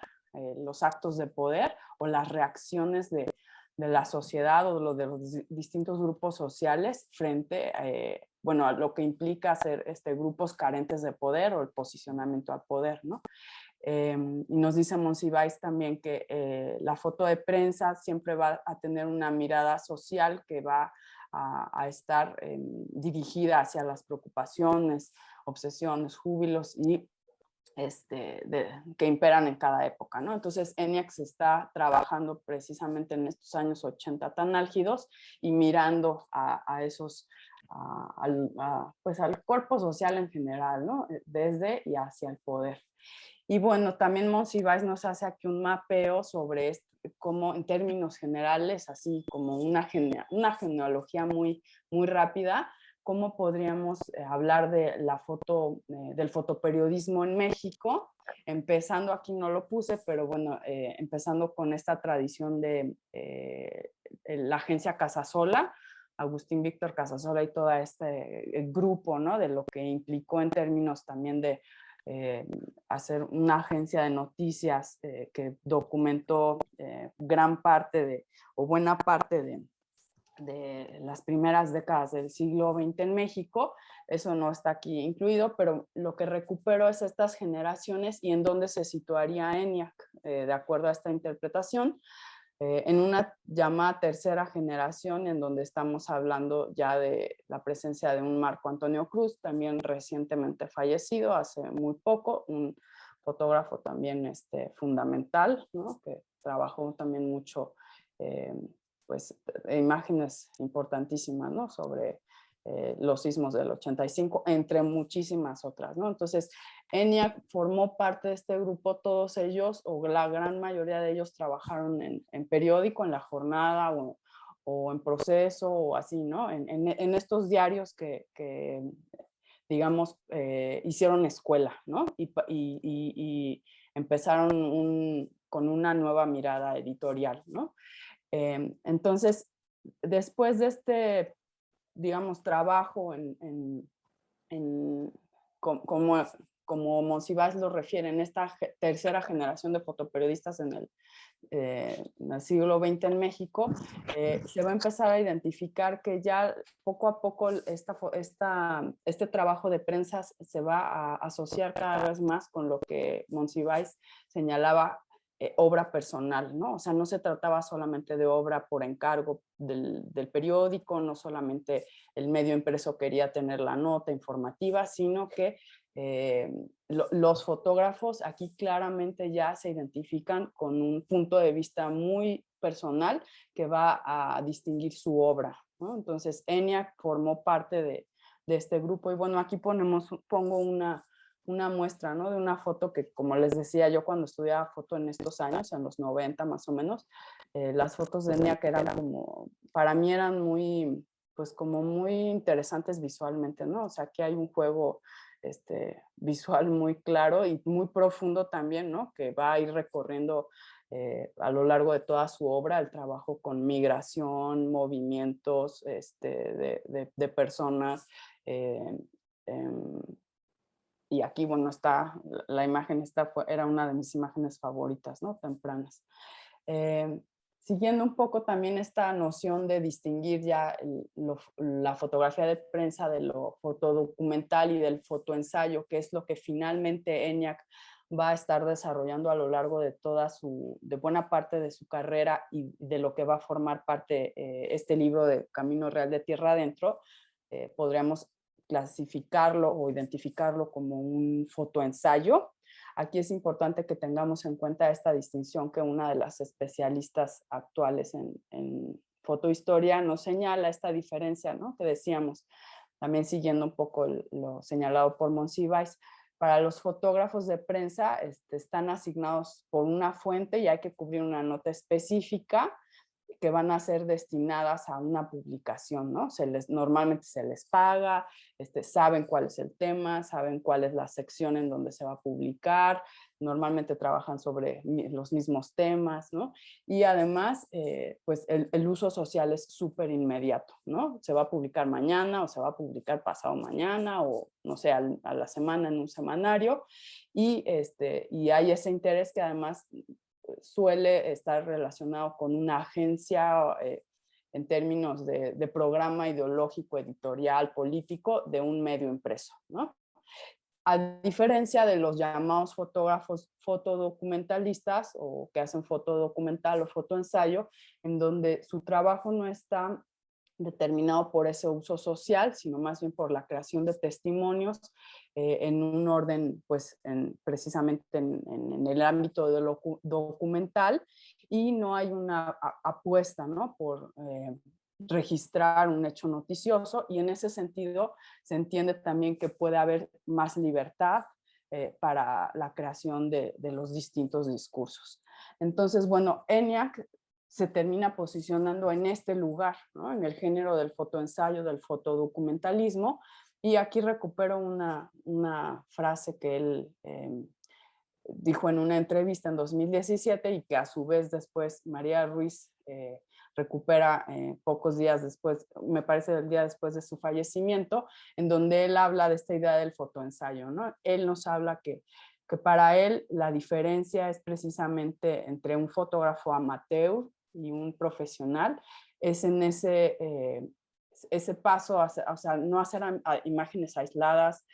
los actos de poder o las reacciones de la sociedad o de los distintos grupos sociales frente bueno, a lo que implica ser grupos carentes de poder o el posicionamiento al poder, ¿no? Y nos dice Monsiváis también que la foto de prensa siempre va a tener una mirada social que va a estar dirigida hacia las preocupaciones, obsesiones, júbilos y que imperan en cada época, ¿no? Entonces, ENIAC se está trabajando precisamente en estos años 80 tan álgidos y mirando a esos, pues al cuerpo social en general, ¿no? Desde y hacia el poder. Y bueno, también Monsiváis nos hace aquí un mapeo sobre cómo en términos generales, así como una genealogía muy rápida, cómo podríamos hablar de la foto, del fotoperiodismo en México, empezando, aquí no lo puse, pero bueno, empezando con esta tradición de la agencia Casasola, Agustín Víctor Casasola y todo este grupo, ¿no? De lo que implicó en términos también de hacer una agencia de noticias que documentó gran parte o buena parte de las primeras décadas del siglo XX en México. Eso no está aquí incluido, pero lo que recupero es estas generaciones y en dónde se situaría ENIAC, de acuerdo a esta interpretación, en una llamada tercera generación, en donde estamos hablando ya de la presencia de un Marco Antonio Cruz, también recientemente fallecido, hace muy poco, un fotógrafo también fundamental, ¿no? Que trabajó también mucho pues, imágenes importantísimas, ¿no? Sobre los sismos del 85, entre muchísimas otras, ¿no? Entonces, ENIAC formó parte de este grupo, todos ellos, o la gran mayoría de ellos trabajaron en periódico, en La Jornada, o en Proceso, o así, ¿no? En estos diarios que digamos, hicieron escuela, ¿no? Y empezaron con una nueva mirada editorial, ¿no? Entonces, después de este, digamos, trabajo como Monsiváis lo refiere, en esta tercera generación de fotoperiodistas en el siglo XX en México, se va a empezar a identificar que ya poco a poco este trabajo de prensa se va a asociar cada vez más con lo que Monsiváis señalaba obra personal, ¿no? O sea, no se trataba solamente de obra por encargo del periódico, no solamente el medio impreso quería tener la nota informativa, sino que los fotógrafos aquí claramente ya se identifican con un punto de vista muy personal que va a distinguir su obra, ¿no? Entonces, ENIAC formó parte de este grupo y bueno, aquí pongo una muestra, ¿no? De una foto que, como les decía, yo cuando estudiaba foto en estos años, en los 90 más o menos, las fotos de ENIAC eran como, para mí eran muy, pues como muy interesantes visualmente, ¿no? O sea, aquí hay un juego visual muy claro y muy profundo también, ¿no? Que va a ir recorriendo a lo largo de toda su obra el trabajo con migración, movimientos de personas, y aquí, bueno, la imagen era una de mis imágenes favoritas, ¿no? Tempranas. Siguiendo un poco también esta noción de distinguir ya la fotografía de prensa de lo fotodocumental y del fotoensayo, que es lo que finalmente ENIAC va a estar desarrollando a lo largo de de buena parte de su carrera y de lo que va a formar parte este libro de Camino Real de Tierra Adentro, podríamos clasificarlo o identificarlo como un fotoensayo. Aquí es importante que tengamos en cuenta esta distinción que una de las especialistas actuales en fotohistoria nos señala, esta diferencia, ¿no? Que decíamos, también siguiendo un poco lo señalado por Monsiváis. Para los fotógrafos de prensa están asignados por una fuente y hay que cubrir una nota específica que van a ser destinadas a una publicación, ¿no? Normalmente se les paga, saben cuál es el tema, saben cuál es la sección en donde se va a publicar, normalmente trabajan sobre los mismos temas, ¿no? Y además, pues el uso social es súper inmediato, ¿no? Se va a publicar mañana o se va a publicar pasado mañana o, no sé, a la semana en un semanario y hay ese interés que además suele estar relacionado con una agencia en términos de programa ideológico, editorial, político de un medio impreso, ¿no? a diferencia de los llamados fotógrafos fotodocumentalistas o que hacen fotodocumental o fotoensayo, en donde su trabajo no está determinado por ese uso social, sino más bien por la creación de testimonios en un orden, pues precisamente en el ámbito de lo documental, y no hay una apuesta, ¿no?, por registrar un hecho noticioso, y en ese sentido se entiende también que puede haber más libertad para la creación de los distintos discursos. Entonces, bueno, ENIAC se termina posicionando en este lugar, ¿no?, en el género del fotoensayo, del fotodocumentalismo, y aquí recupero una frase que él dijo en una entrevista en 2017 y que a su vez después María Ruiz recupera pocos días después, me parece el día después de su fallecimiento, en donde él habla de esta idea del fotoensayo, ¿no? Él nos habla que para él la diferencia es precisamente entre un fotógrafo amateur y un profesional, es en ese paso, o sea, no hacer imágenes aisladas,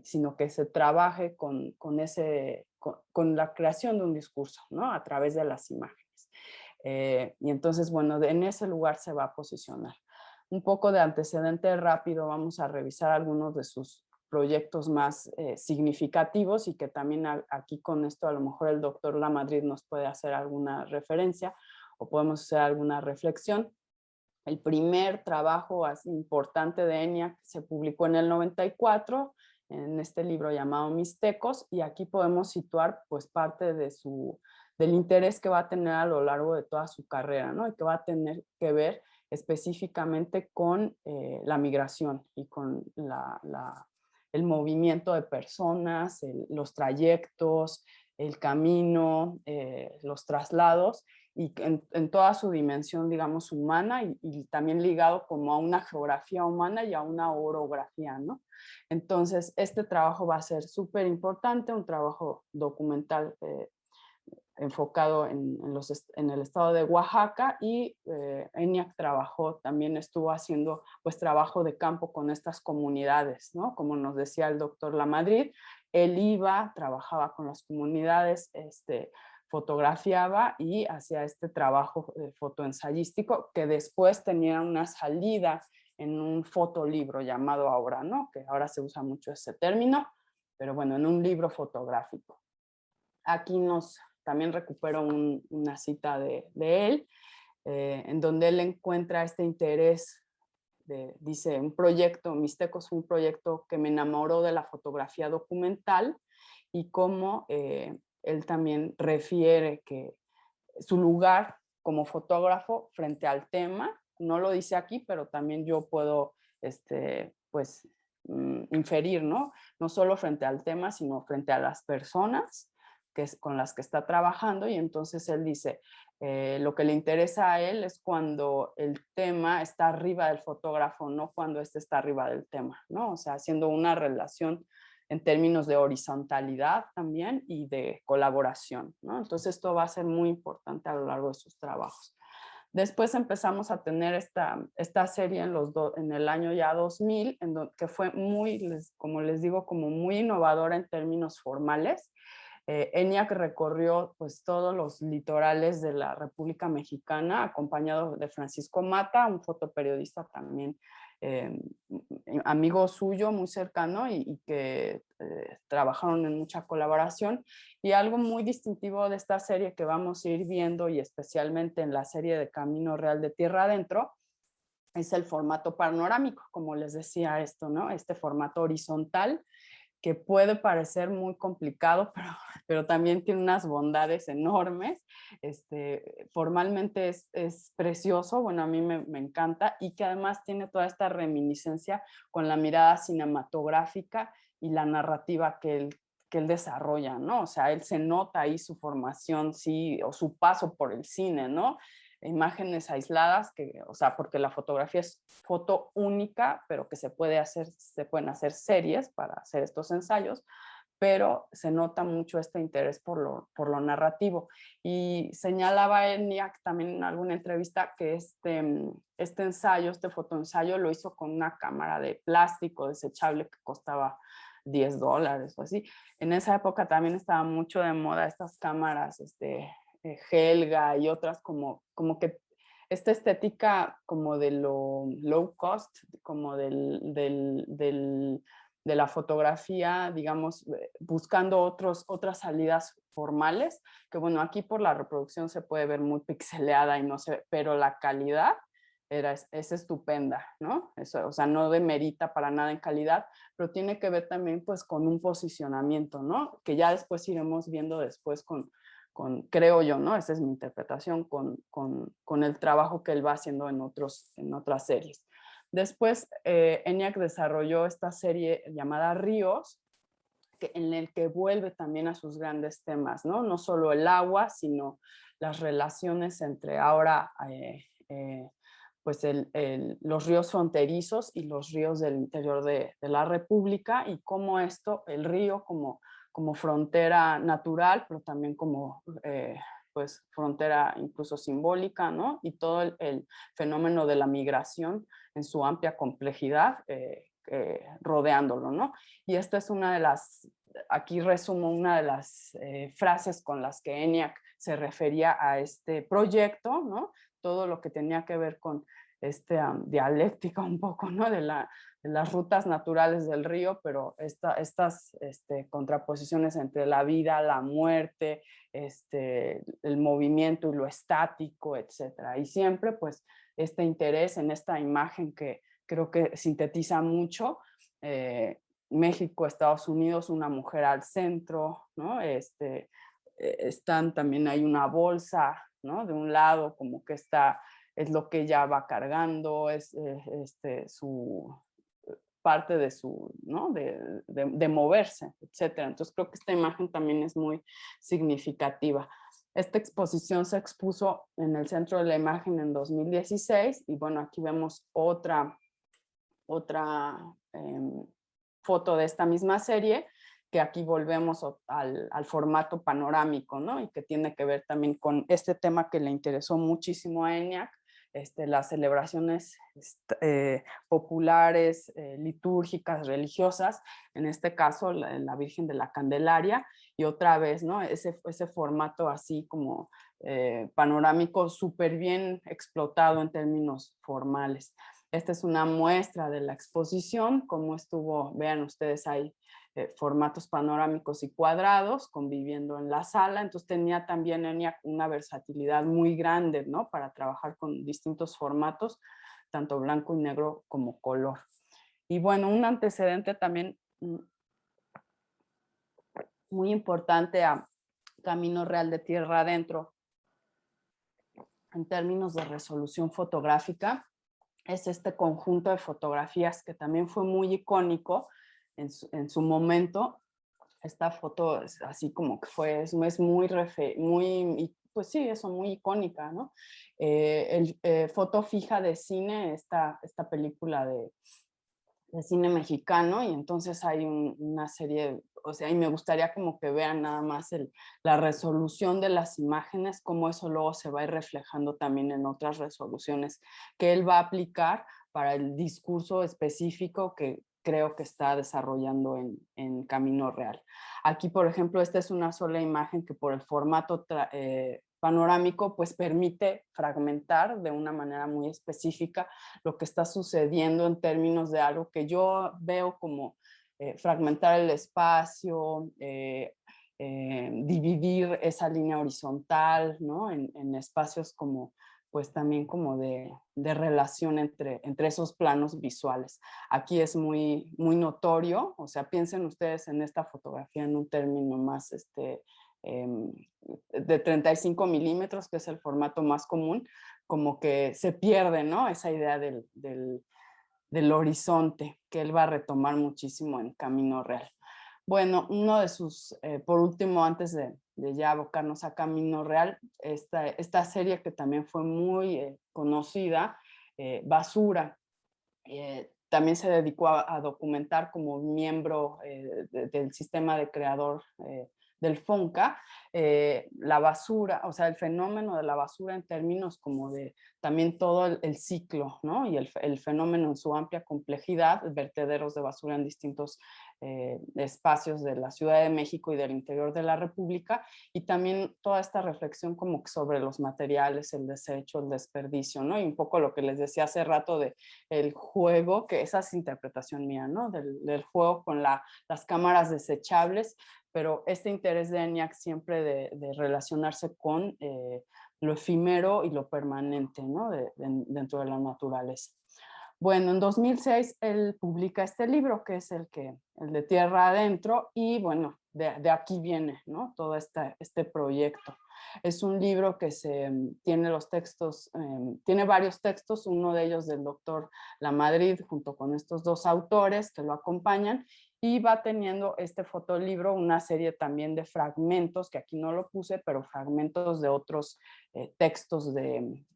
sino que se trabaje con la creación de un discurso, ¿no?, a través de las imágenes. Y entonces, bueno, en ese lugar se va a posicionar. Un poco de antecedente rápido, vamos a revisar algunos de sus proyectos más significativos y que también aquí con esto a lo mejor el doctor Lamadrid nos puede hacer alguna referencia o podemos hacer alguna reflexión. El primer trabajo así importante de ENIAC se publicó en el 94 en este libro llamado Mixtecos, y aquí podemos situar pues parte del interés que va a tener a lo largo de toda su carrera, ¿no?, y que va a tener que ver específicamente con la migración y con el movimiento de personas, los trayectos, el camino, los traslados, y en toda su dimensión, digamos, humana, y también ligado como a una geografía humana y a una orografía, ¿no? Entonces, este trabajo va a ser súper importante, un trabajo documental enfocado en el estado de Oaxaca, y ENIAC también estuvo haciendo pues trabajo de campo con estas comunidades, ¿no? Como nos decía el doctor Lamadrid, él iba, trabajaba con las comunidades, fotografiaba y hacía este trabajo fotoensayístico que después tenía una salida en un fotolibro llamado ahora, ¿no?, que ahora se usa mucho ese término, pero bueno, en un libro fotográfico. Aquí también recupero una cita de él, en donde él encuentra este interés, dice, un proyecto, Mixtecos fue un proyecto que me enamoró de la fotografía documental, y cómo él también refiere que su lugar como fotógrafo frente al tema, no lo dice aquí, pero también yo puedo, pues, inferir, ¿no? No solo frente al tema, sino frente a las personas con las que está trabajando, y entonces él dice, lo que le interesa a él es cuando el tema está arriba del fotógrafo, no cuando este está arriba del tema, ¿no? O sea, haciendo una relación en términos de horizontalidad también y de colaboración, ¿no? Entonces esto va a ser muy importante a lo largo de sus trabajos. Después empezamos a tener esta serie en el año ya 2000, que fue muy, como les digo, como muy innovadora en términos formales. ENIAC recorrió pues todos los litorales de la República Mexicana, acompañado de Francisco Mata, un fotoperiodista también amigo suyo, muy cercano, y que trabajaron en mucha colaboración. Y algo muy distintivo de esta serie que vamos a ir viendo, y especialmente en la serie de Camino Real de Tierra Adentro, es el formato panorámico, como les decía esto, ¿no? Este formato horizontal, que puede parecer muy complicado, pero también tiene unas bondades enormes. Formalmente es precioso, bueno, a mí me encanta, y que además tiene toda esta reminiscencia con la mirada cinematográfica y la narrativa que él desarrolla, ¿no? O sea, él se nota ahí su formación, sí, o su paso por el cine, ¿no? Imágenes aisladas, o sea, porque la fotografía es foto única, pero que se pueden hacer series para hacer estos ensayos, pero se nota mucho este interés por lo narrativo. Y señalaba ENIAC también en alguna entrevista que este fotoensayo lo hizo con una cámara de plástico desechable que costaba $10 o así. En esa época también estaba mucho de moda estas cámaras, Helga y otras como que esta estética como de lo low cost, como de la fotografía, digamos, buscando otras salidas formales, que bueno, aquí por la reproducción se puede ver muy pixeleada y no sé, pero la calidad es estupenda, ¿no? Eso, o sea, no demerita para nada en calidad, pero tiene que ver también pues con un posicionamiento, ¿no? Que ya después iremos viendo después creo yo, ¿no? Esa es mi interpretación, con el trabajo que él va haciendo en otras series. Después, ENIAC desarrolló esta serie llamada Ríos, en el que vuelve también a sus grandes temas, ¿no? No solo el agua, sino las relaciones entre ahora, pues los ríos fronterizos y los ríos del interior de la República, y cómo el río como frontera natural, pero también como pues frontera incluso simbólica, ¿no? Y todo el fenómeno de la migración en su amplia complejidad rodeándolo, ¿no? Y esta es aquí resumo una de las frases con las que ENIAC se refería a este proyecto, ¿no? Todo lo que tenía que ver con dialéctica un poco, ¿no? De las rutas naturales del río, pero estas contraposiciones entre la vida, la muerte, el movimiento y lo estático, etcétera. Y siempre pues este interés en esta imagen que creo que sintetiza mucho, México, Estados Unidos, una mujer al centro, ¿no? Están también, hay una bolsa, ¿no? De un lado como que es lo que ella va cargando, es su parte de su, ¿no? de moverse, etcétera. Entonces creo que esta imagen también es muy significativa. Esta exposición se expuso en el Centro de la Imagen en 2016 y bueno, aquí vemos otra foto de esta misma serie, que aquí volvemos al formato panorámico, ¿no? Y que tiene que ver también con este tema que le interesó muchísimo a ENIAC, las celebraciones populares, litúrgicas, religiosas, en este caso la Virgen de la Candelaria, y otra vez, ¿no? Ese formato así como panorámico súper bien explotado en términos formales. Esta es una muestra de la exposición, cómo estuvo, vean ustedes ahí, formatos panorámicos y cuadrados conviviendo en la sala. Entonces tenía también una versatilidad muy grande, ¿no? Para trabajar con distintos formatos, tanto blanco y negro como color. Y bueno, un antecedente también muy importante a Camino Real de Tierra Adentro en términos de resolución fotográfica es este conjunto de fotografías que también fue muy icónico en su momento. Esta foto es así como que es muy, pues sí, eso, muy icónica, ¿no? Foto fija de cine, esta película de cine mexicano, y entonces hay una serie, o sea, y me gustaría como que vean nada más la resolución de las imágenes, cómo eso luego se va a ir reflejando también en otras resoluciones que él va a aplicar para el discurso específico que creo que está desarrollando en Camino Real. Aquí, por ejemplo, esta es una sola imagen que por el formato panorámico pues permite fragmentar de una manera muy específica lo que está sucediendo en términos de algo que yo veo como fragmentar el espacio, dividir esa línea horizontal, ¿no? en espacios como pues también como de relación entre esos planos visuales. Aquí es muy, muy notorio, o sea, piensen ustedes en esta fotografía en un término más de 35 milímetros, que es el formato más común, como que se pierde, ¿no? Esa idea del horizonte, que él va a retomar muchísimo en Camino Real. Bueno, uno de sus, por último, antes de ya abocarnos a Camino Real, esta serie que también fue muy conocida, Basura, también se dedicó a documentar como miembro del sistema de creador del FONCA, la basura, o sea, el fenómeno de la basura en términos como de también todo el ciclo, ¿no? Y el fenómeno en su amplia complejidad, vertederos de basura en distintos espacios de la Ciudad de México y del interior de la República, y también toda esta reflexión como que sobre los materiales, el desecho, el desperdicio, ¿no? Y un poco lo que les decía hace rato de el juego, que esa es interpretación mía, ¿no? Del juego con las cámaras desechables, pero este interés de ENIAC siempre de relacionarse con lo efímero y lo permanente, ¿no? Dentro de la naturaleza. Bueno, en 2006 él publica este libro, que es el de Tierra Adentro, y bueno, de aquí viene, ¿no? Todo este proyecto. Es un libro que tiene los textos, tiene varios textos, uno de ellos del doctor Lamadrid, junto con estos dos autores que lo acompañan, y va teniendo este fotolibro una serie también de fragmentos, que aquí no lo puse, pero fragmentos de otros textos,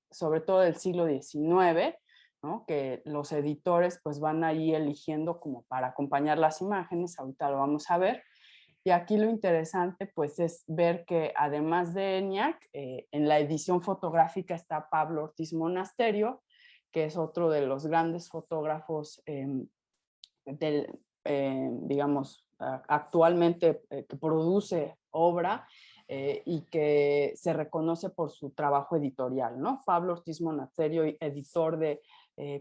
sobre todo del siglo XIX, ¿no? Que los editores pues van ahí eligiendo como para acompañar las imágenes, ahorita lo vamos a ver. Y aquí lo interesante pues es ver que además de ENIAC, en la edición fotográfica está Pablo Ortiz Monasterio, que es otro de los grandes fotógrafos digamos, actualmente que produce obra y que se reconoce por su trabajo editorial, ¿no? Pablo Ortiz Monasterio, editor de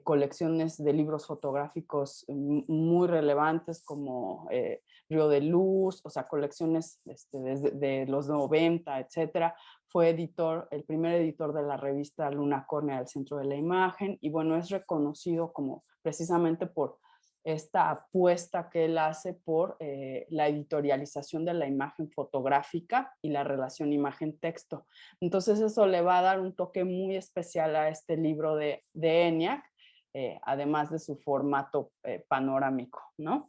colecciones de libros fotográficos muy relevantes como Río de Luz, o sea, colecciones desde de los 90, etcétera. Fue el primer editor de la revista Luna Córnea del Centro de la Imagen, y bueno, es reconocido como precisamente por esta apuesta que él hace por la editorialización de la imagen fotográfica y la relación imagen-texto. Entonces eso le va a dar un toque muy especial a este libro de ENIAC, además de su formato panorámico, ¿no?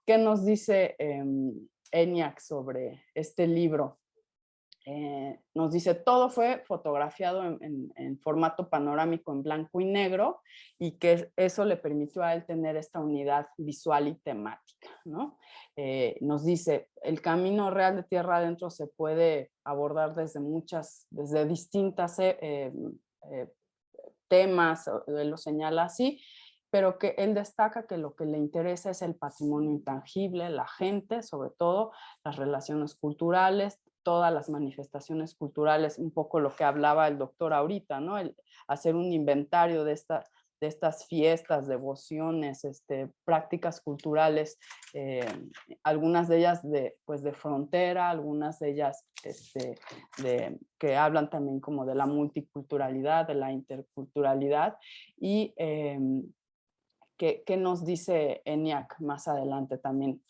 ¿Qué nos dice ENIAC sobre este libro? Nos dice, todo fue fotografiado en formato panorámico en blanco y negro, y que eso le permitió a él tener esta unidad visual y temática, ¿no? Nos dice, el camino real de Tierra Adentro se puede abordar desde distintas temas, él lo señala así, pero que él destaca que lo que le interesa es el patrimonio intangible, la gente, sobre todo las relaciones culturales, todas las manifestaciones culturales, un poco lo que hablaba el doctor ahorita, ¿no? El hacer un inventario de estas fiestas, devociones, prácticas culturales, algunas de ellas pues de frontera, algunas de ellas que hablan también como de la multiculturalidad, de la interculturalidad, y ¿qué nos dice ENIAC más adelante también?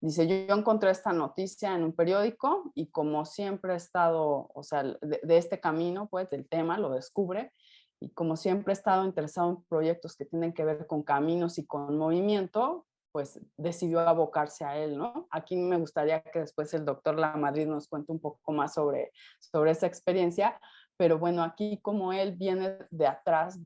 Dice, yo encontré esta noticia en un periódico y como siempre he estado, o sea, de este camino, pues, del tema, lo descubre, y como siempre he estado interesado en proyectos que tienen que ver con caminos y con movimiento, pues decidió abocarse a él, ¿no? Aquí me gustaría que después el doctor Lamadrid nos cuente un poco más sobre esa experiencia, pero bueno, aquí como él viene de atrás,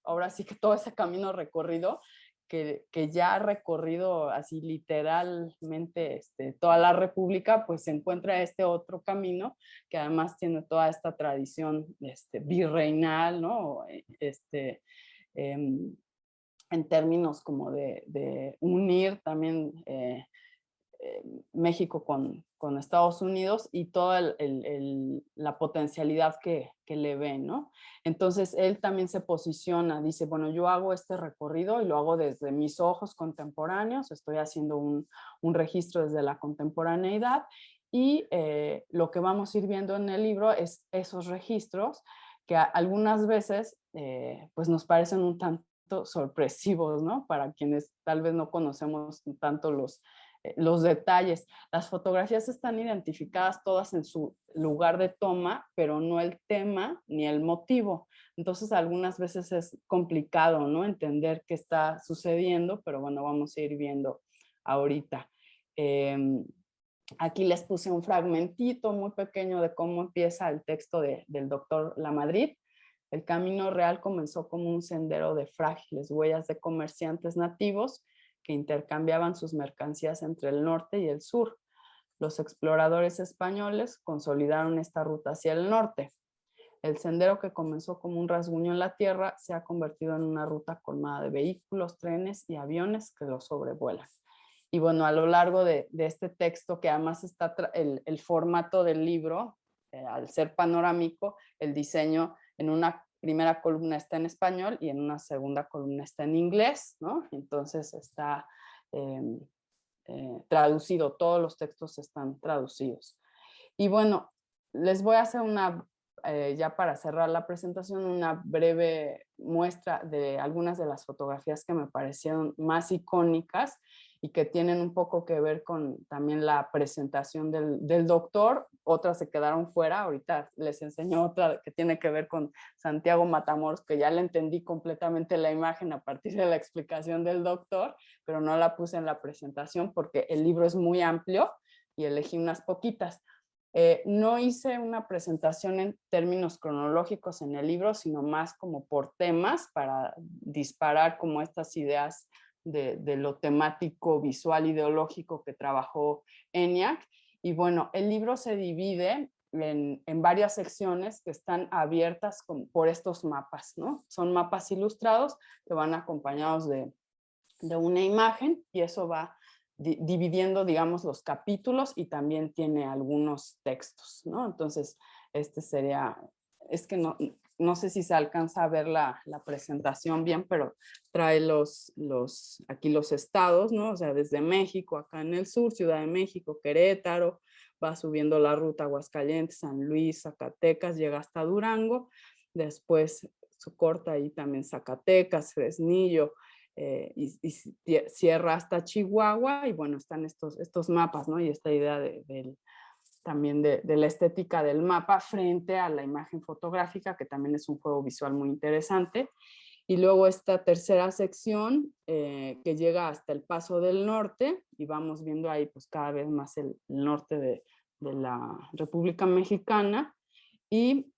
ahora sí que todo ese camino recorrido, que ya ha recorrido así literalmente toda la República, pues se encuentra este otro camino que además tiene toda esta tradición virreinal, ¿no? En términos como de unir también México con Estados Unidos y toda la potencialidad que le ve, ¿no? Entonces él también se posiciona, dice, bueno, yo hago este recorrido y lo hago desde mis ojos contemporáneos, estoy haciendo un registro desde la contemporaneidad, y lo que vamos a ir viendo en el libro es esos registros que algunas veces pues nos parecen un tanto sorpresivos, ¿no? Para quienes tal vez no conocemos tanto los detalles. Las fotografías están identificadas todas en su lugar de toma, pero no el tema ni el motivo. Entonces, algunas veces es complicado, ¿no? Entender qué está sucediendo, pero bueno, vamos a ir viendo ahorita. Aquí les puse un fragmentito muy pequeño de cómo empieza el texto del doctor Lamadrid. El camino real comenzó como un sendero de frágiles huellas de comerciantes nativos que intercambiaban sus mercancías entre el norte y el sur. Los exploradores españoles consolidaron esta ruta hacia el norte. El sendero que comenzó como un rasguño en la tierra se ha convertido en una ruta colmada de vehículos, trenes y aviones que lo sobrevuelan. Y bueno, a lo largo de este texto, que además está el formato del libro, al ser panorámico, el diseño en una primera columna está en español y en una segunda columna está en inglés, ¿no? Entonces está traducido, todos los textos están traducidos. Y bueno, les voy a hacer ya para cerrar la presentación, una breve muestra de algunas de las fotografías que me parecieron más icónicas y que tienen un poco que ver con también la presentación del doctor. Otras se quedaron fuera, ahorita les enseño otra que tiene que ver con Santiago Matamoros, que ya le entendí completamente la imagen a partir de la explicación del doctor, pero no la puse en la presentación porque el libro es muy amplio y elegí unas poquitas. No hice una presentación en términos cronológicos en el libro, sino más como por temas para disparar como estas ideas de lo temático, visual, ideológico que trabajó ENIAC. Y bueno, el libro se divide en varias secciones que están abiertas por estos mapas, ¿no? Son mapas ilustrados que van acompañados de una imagen y eso va dividiendo, digamos, los capítulos y también tiene algunos textos, ¿no? Entonces, este sería, es que no sé si se alcanza a ver la presentación bien, pero trae aquí los estados, ¿no? O sea, desde México, acá en el sur, Ciudad de México, Querétaro, va subiendo la ruta Aguascalientes, San Luis, Zacatecas, llega hasta Durango, después corta ahí también Zacatecas, Fresnillo, y cierra hasta Chihuahua, y bueno, están estos mapas, ¿no? Y esta idea también de la estética del mapa frente a la imagen fotográfica, que también es un juego visual muy interesante. Y luego esta tercera sección que llega hasta el Paso del Norte, y vamos viendo ahí pues cada vez más el norte de la República Mexicana. Y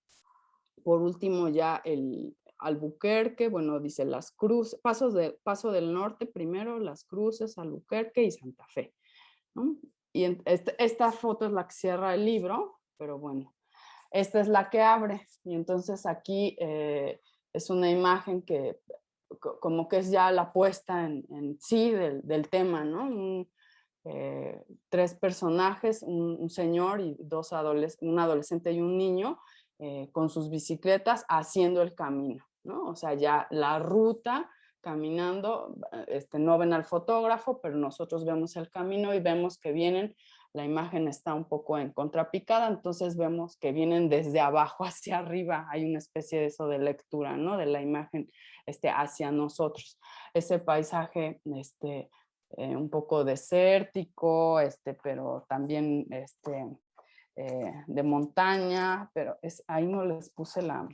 por último ya el Albuquerque, bueno, dice las cruces, Paso del Norte primero, Las Cruces, Albuquerque y Santa Fe, ¿no? Y esta foto es la que cierra el libro, pero bueno, esta es la que abre. Y entonces aquí es una imagen que como que es ya la puesta en sí del tema, ¿no? Tres personajes, un señor y un adolescente y un niño, con sus bicicletas haciendo el camino, ¿no? O sea, ya la ruta caminando, no ven al fotógrafo, pero nosotros vemos el camino y vemos que vienen, la imagen está un poco en contrapicada, entonces vemos que vienen desde abajo hacia arriba, hay una especie de eso de lectura, ¿no? De la imagen hacia nosotros. Ese paisaje, un poco desértico, pero también de montaña, pero ahí no les puse la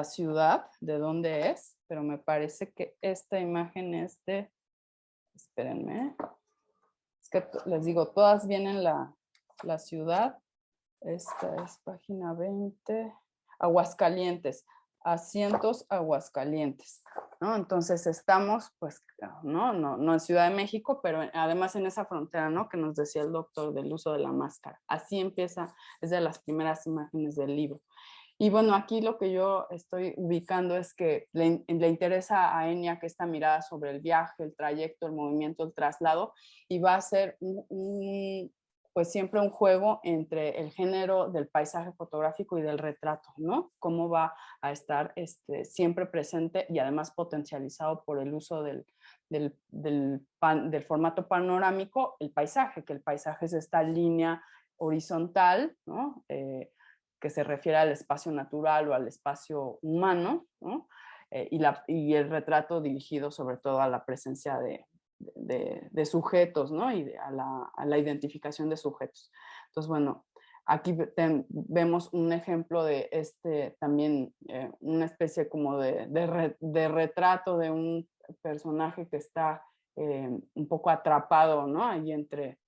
ciudad de dónde es, pero me parece que esta imagen es espérenme, es que les digo, todas vienen la ciudad, esta es página 20, Aguascalientes, Asientos Aguascalientes, ¿no? Entonces estamos, pues, no en Ciudad de México, pero además en esa frontera, ¿no? Que nos decía el doctor del uso de la máscara. Así empieza, es de las primeras imágenes del libro. Y bueno, aquí lo que yo estoy ubicando es que le interesa a ENIAC esta mirada sobre el viaje, el trayecto, el movimiento, el traslado, y va a ser pues siempre un juego entre el género del paisaje fotográfico y del retrato, ¿no? Cómo va a estar siempre presente y además potencializado por el uso del formato panorámico, el paisaje, que el paisaje es esta línea horizontal, ¿no? Que se refiere al espacio natural o al espacio humano, ¿no? Y el retrato dirigido sobre todo a la presencia de sujetos, ¿no? Y a la identificación de sujetos. Entonces, bueno, aquí vemos un ejemplo de también una especie como de retrato de un personaje que está un poco atrapado, ¿no? Ahí entre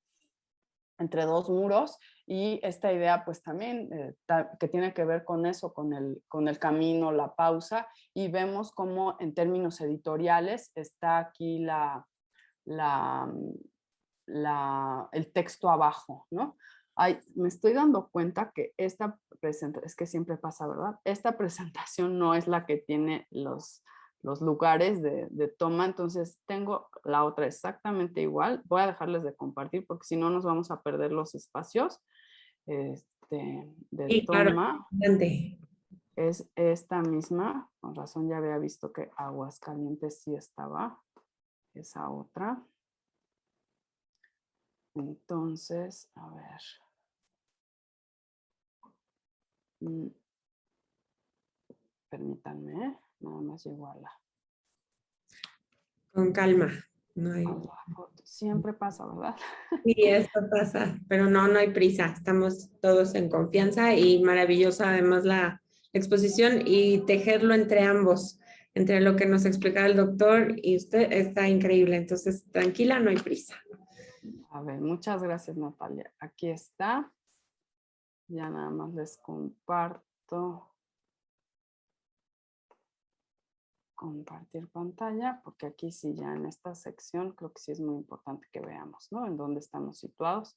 dos muros, y esta idea pues también que tiene que ver con eso, con el camino, la pausa, y vemos cómo en términos editoriales está aquí el texto abajo, ¿no? Ay, me estoy dando cuenta que esta presentación, es que siempre pasa, ¿verdad? Esta presentación no es la que tiene los lugares de toma, entonces tengo la otra exactamente igual. Voy a dejarles de compartir porque si no nos vamos a perder los espacios de Sí, claro, toma. importante. Es esta misma, con razón ya había visto que Aguascalientes sí estaba, esa otra. Entonces, a ver. Permítanme, nada más llego a la Con calma. No hay... foto. Siempre pasa, ¿verdad? Sí, eso pasa, pero no hay prisa. Estamos todos en confianza y maravillosa además la exposición y tejerlo entre ambos, entre lo que nos explicaba el doctor y usted, está increíble. Entonces, tranquila, no hay prisa. A ver, muchas gracias, Natalia. Aquí está. Ya nada más les comparto. Compartir pantalla, porque aquí sí ya en esta sección creo que sí es muy importante que veamos, ¿no? En dónde estamos situados.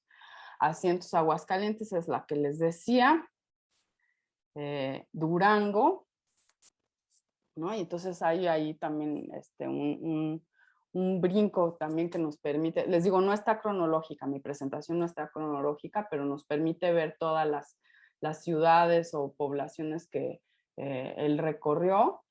Asientos Aguascalientes es la que les decía. Durango, ¿no? Y entonces hay ahí también un brinco también que nos permite, les digo, no está cronológica, mi presentación no está cronológica, pero nos permite ver todas las ciudades o poblaciones que él recorrió.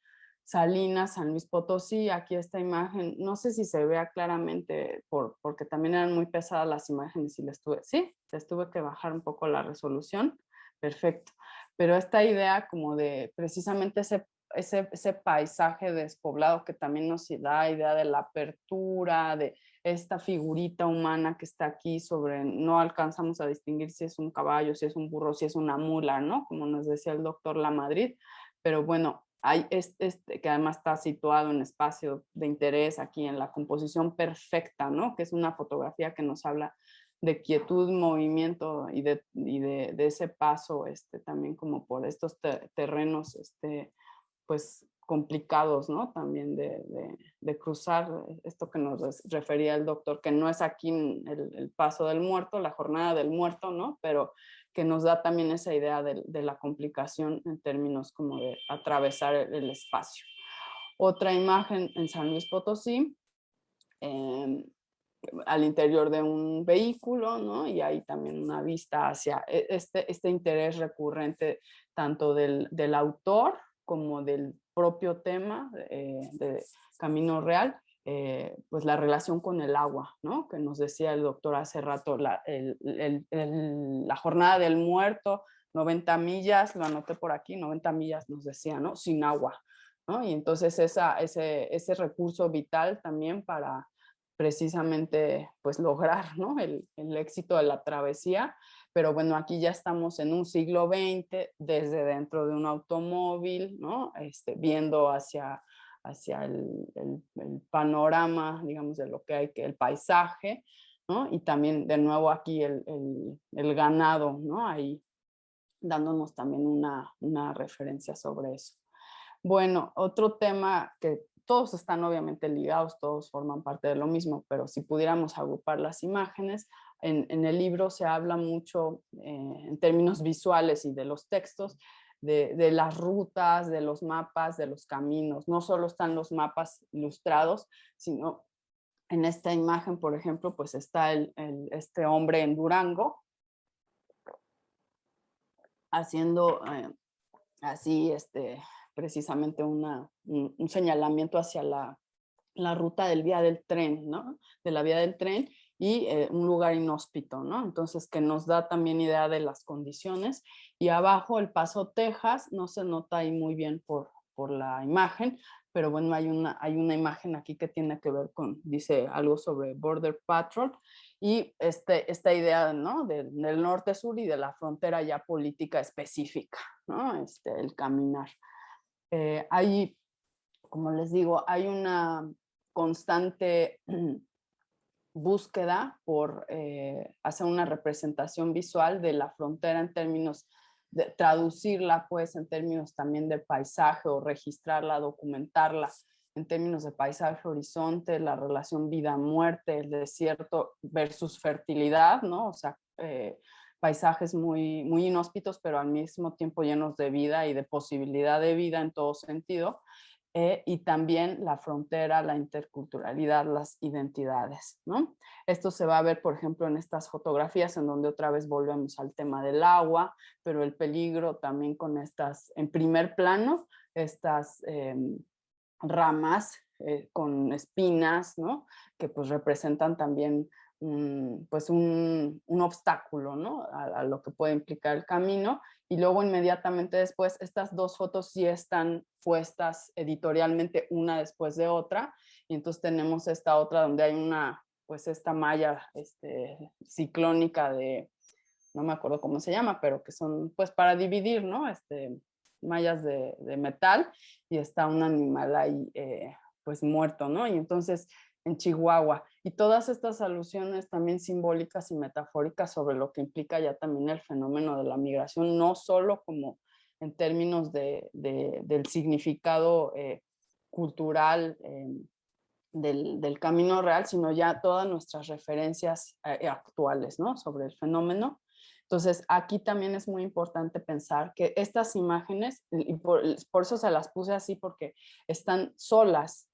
Salinas, San Luis Potosí, aquí esta imagen, no sé si se vea claramente porque también eran muy pesadas las imágenes y les tuve que bajar un poco la resolución, perfecto, pero esta idea como de precisamente ese paisaje despoblado que también nos da idea de la apertura, de esta figurita humana que está aquí no alcanzamos a distinguir si es un caballo, si es un burro, si es una mula, ¿no? Como nos decía el doctor Lamadrid, pero bueno, hay que además está situado en espacio de interés aquí en la composición perfecta, ¿no? Que es una fotografía que nos habla de quietud, movimiento y de ese paso también como por estos terrenos pues complicados, ¿no? También de cruzar esto que nos refería el doctor, que no es aquí el paso del muerto, la jornada del muerto, ¿no? Pero que nos da también esa idea de la complicación en términos como de atravesar el espacio. Otra imagen en San Luis Potosí, al interior de un vehículo, ¿no? Y hay también una vista hacia este interés recurrente tanto del autor como del propio tema de Camino Real, pues la relación con el agua, ¿no? Que nos decía el doctor hace rato, la jornada del muerto, 90 millas, lo anoté por aquí, 90 millas nos decía, ¿no? Sin agua, ¿no? Y entonces ese recurso vital también para precisamente pues lograr, ¿no? el éxito de la travesía, pero bueno, aquí ya estamos en un siglo XX, desde dentro de un automóvil, ¿no? Viendo hacia el panorama, digamos, de lo que hay, el paisaje, ¿no? Y también de nuevo aquí el ganado, ¿no? Ahí dándonos también una referencia sobre eso. Bueno, otro tema que todos están obviamente ligados, todos forman parte de lo mismo, pero si pudiéramos agrupar las imágenes, en el libro se habla mucho en términos visuales y de los textos, de las rutas, de los mapas, de los caminos. No solo están los mapas ilustrados, sino en esta imagen, por ejemplo, pues está este hombre en Durango haciendo así, precisamente un señalamiento hacia la ruta del vía del tren, ¿no? De la vía del tren y un lugar inhóspito, ¿no? Entonces, que nos da también idea de las condiciones. Y abajo El Paso, Texas, no se nota ahí muy bien por la imagen, pero bueno, hay una imagen aquí que tiene que ver dice algo sobre Border Patrol y esta idea, ¿no? Del norte-sur y de la frontera ya política específica, ¿no? El caminar. Hay, como les digo, hay una constante búsqueda por hacer una representación visual de la frontera en términos de traducirla pues en términos también de paisaje o registrarla, documentarla en términos de paisaje, horizonte, la relación vida-muerte, el desierto versus fertilidad, ¿no? O sea, paisajes muy, muy inhóspitos, pero al mismo tiempo llenos de vida y de posibilidad de vida en todo sentido. Y también la frontera, la interculturalidad, las identidades, ¿no? Esto se va a ver, por ejemplo, en estas fotografías en donde otra vez volvemos al tema del agua, pero el peligro también con estas, en primer plano, estas ramas con espinas, ¿no? Que pues representan también pues un obstáculo, ¿no? A lo que puede implicar el camino. Y luego inmediatamente después, estas dos fotos sí están puestas editorialmente una después de otra. Y entonces tenemos esta otra donde hay una, pues esta malla ciclónica de, no me acuerdo cómo se llama, pero que son pues para dividir, ¿no? Mallas de metal, y está un animal ahí pues muerto, ¿no? Y entonces en Chihuahua. Y todas estas alusiones también simbólicas y metafóricas sobre lo que implica ya también el fenómeno de la migración, no solo como en términos del significado cultural del camino real, sino ya todas nuestras referencias actuales, ¿no? Sobre el fenómeno. Entonces, aquí también es muy importante pensar que estas imágenes, y por eso se las puse así, porque están solas,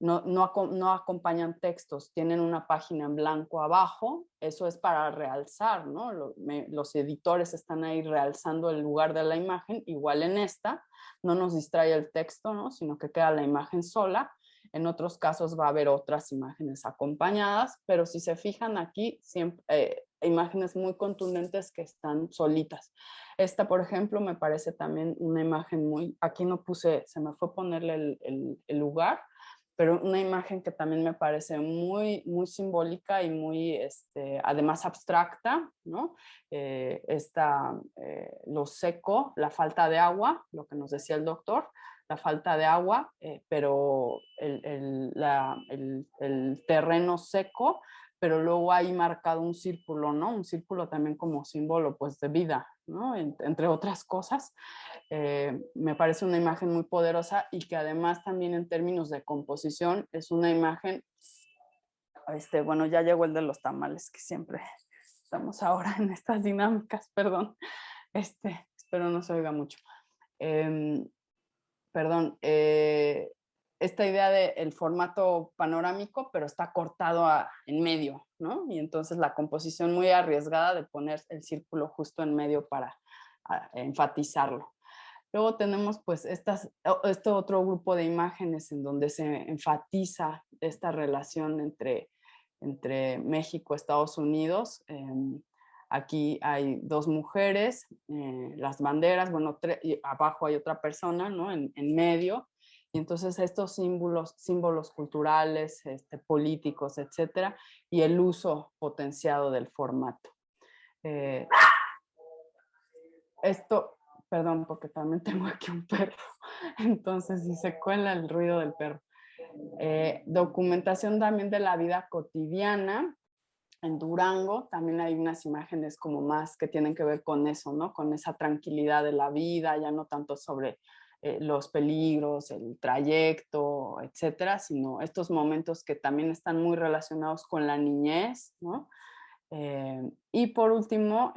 no acompañan textos, tienen una página en blanco abajo, eso es para realzar, ¿no? Los editores están ahí realzando el lugar de la imagen, igual en esta, no nos distrae el texto, ¿no? Sino que queda la imagen sola. En otros casos va a haber otras imágenes acompañadas, pero si se fijan aquí, siempre, imágenes muy contundentes que están solitas. Esta, por ejemplo, me parece también una imagen muy, aquí no puse, se me fue ponerle el lugar, pero una imagen que también me parece muy, muy simbólica y muy, además abstracta, ¿no? Lo seco, la falta de agua, lo que nos decía el doctor, la falta de agua, pero el terreno seco, pero luego hay marcado un círculo, ¿no? Un círculo también como símbolo, pues, de vida, ¿no? Entre otras cosas. Me parece una imagen muy poderosa y que además también en términos de composición es una imagen, bueno, ya llegó el de los tamales, que siempre estamos ahora en estas dinámicas, perdón, espero no se oiga mucho. Perdón, esta idea del formato panorámico, pero está cortado en medio, ¿no? Y entonces la composición muy arriesgada de poner el círculo justo en medio para enfatizarlo. Luego tenemos pues este otro grupo de imágenes en donde se enfatiza esta relación entre México y Estados Unidos. Aquí hay dos mujeres, las banderas, bueno, y abajo hay otra persona, ¿no? En medio. Y entonces estos símbolos culturales, políticos, etcétera, y el uso potenciado del formato. Perdón, porque también tengo aquí un perro, entonces si se cuela el ruido del perro. Documentación también de la vida cotidiana. En Durango también hay unas imágenes como más que tienen que ver con eso, ¿no? Con esa tranquilidad de la vida, ya no tanto sobre los peligros, el trayecto, etcétera, sino estos momentos que también están muy relacionados con la niñez, ¿no? Y por último,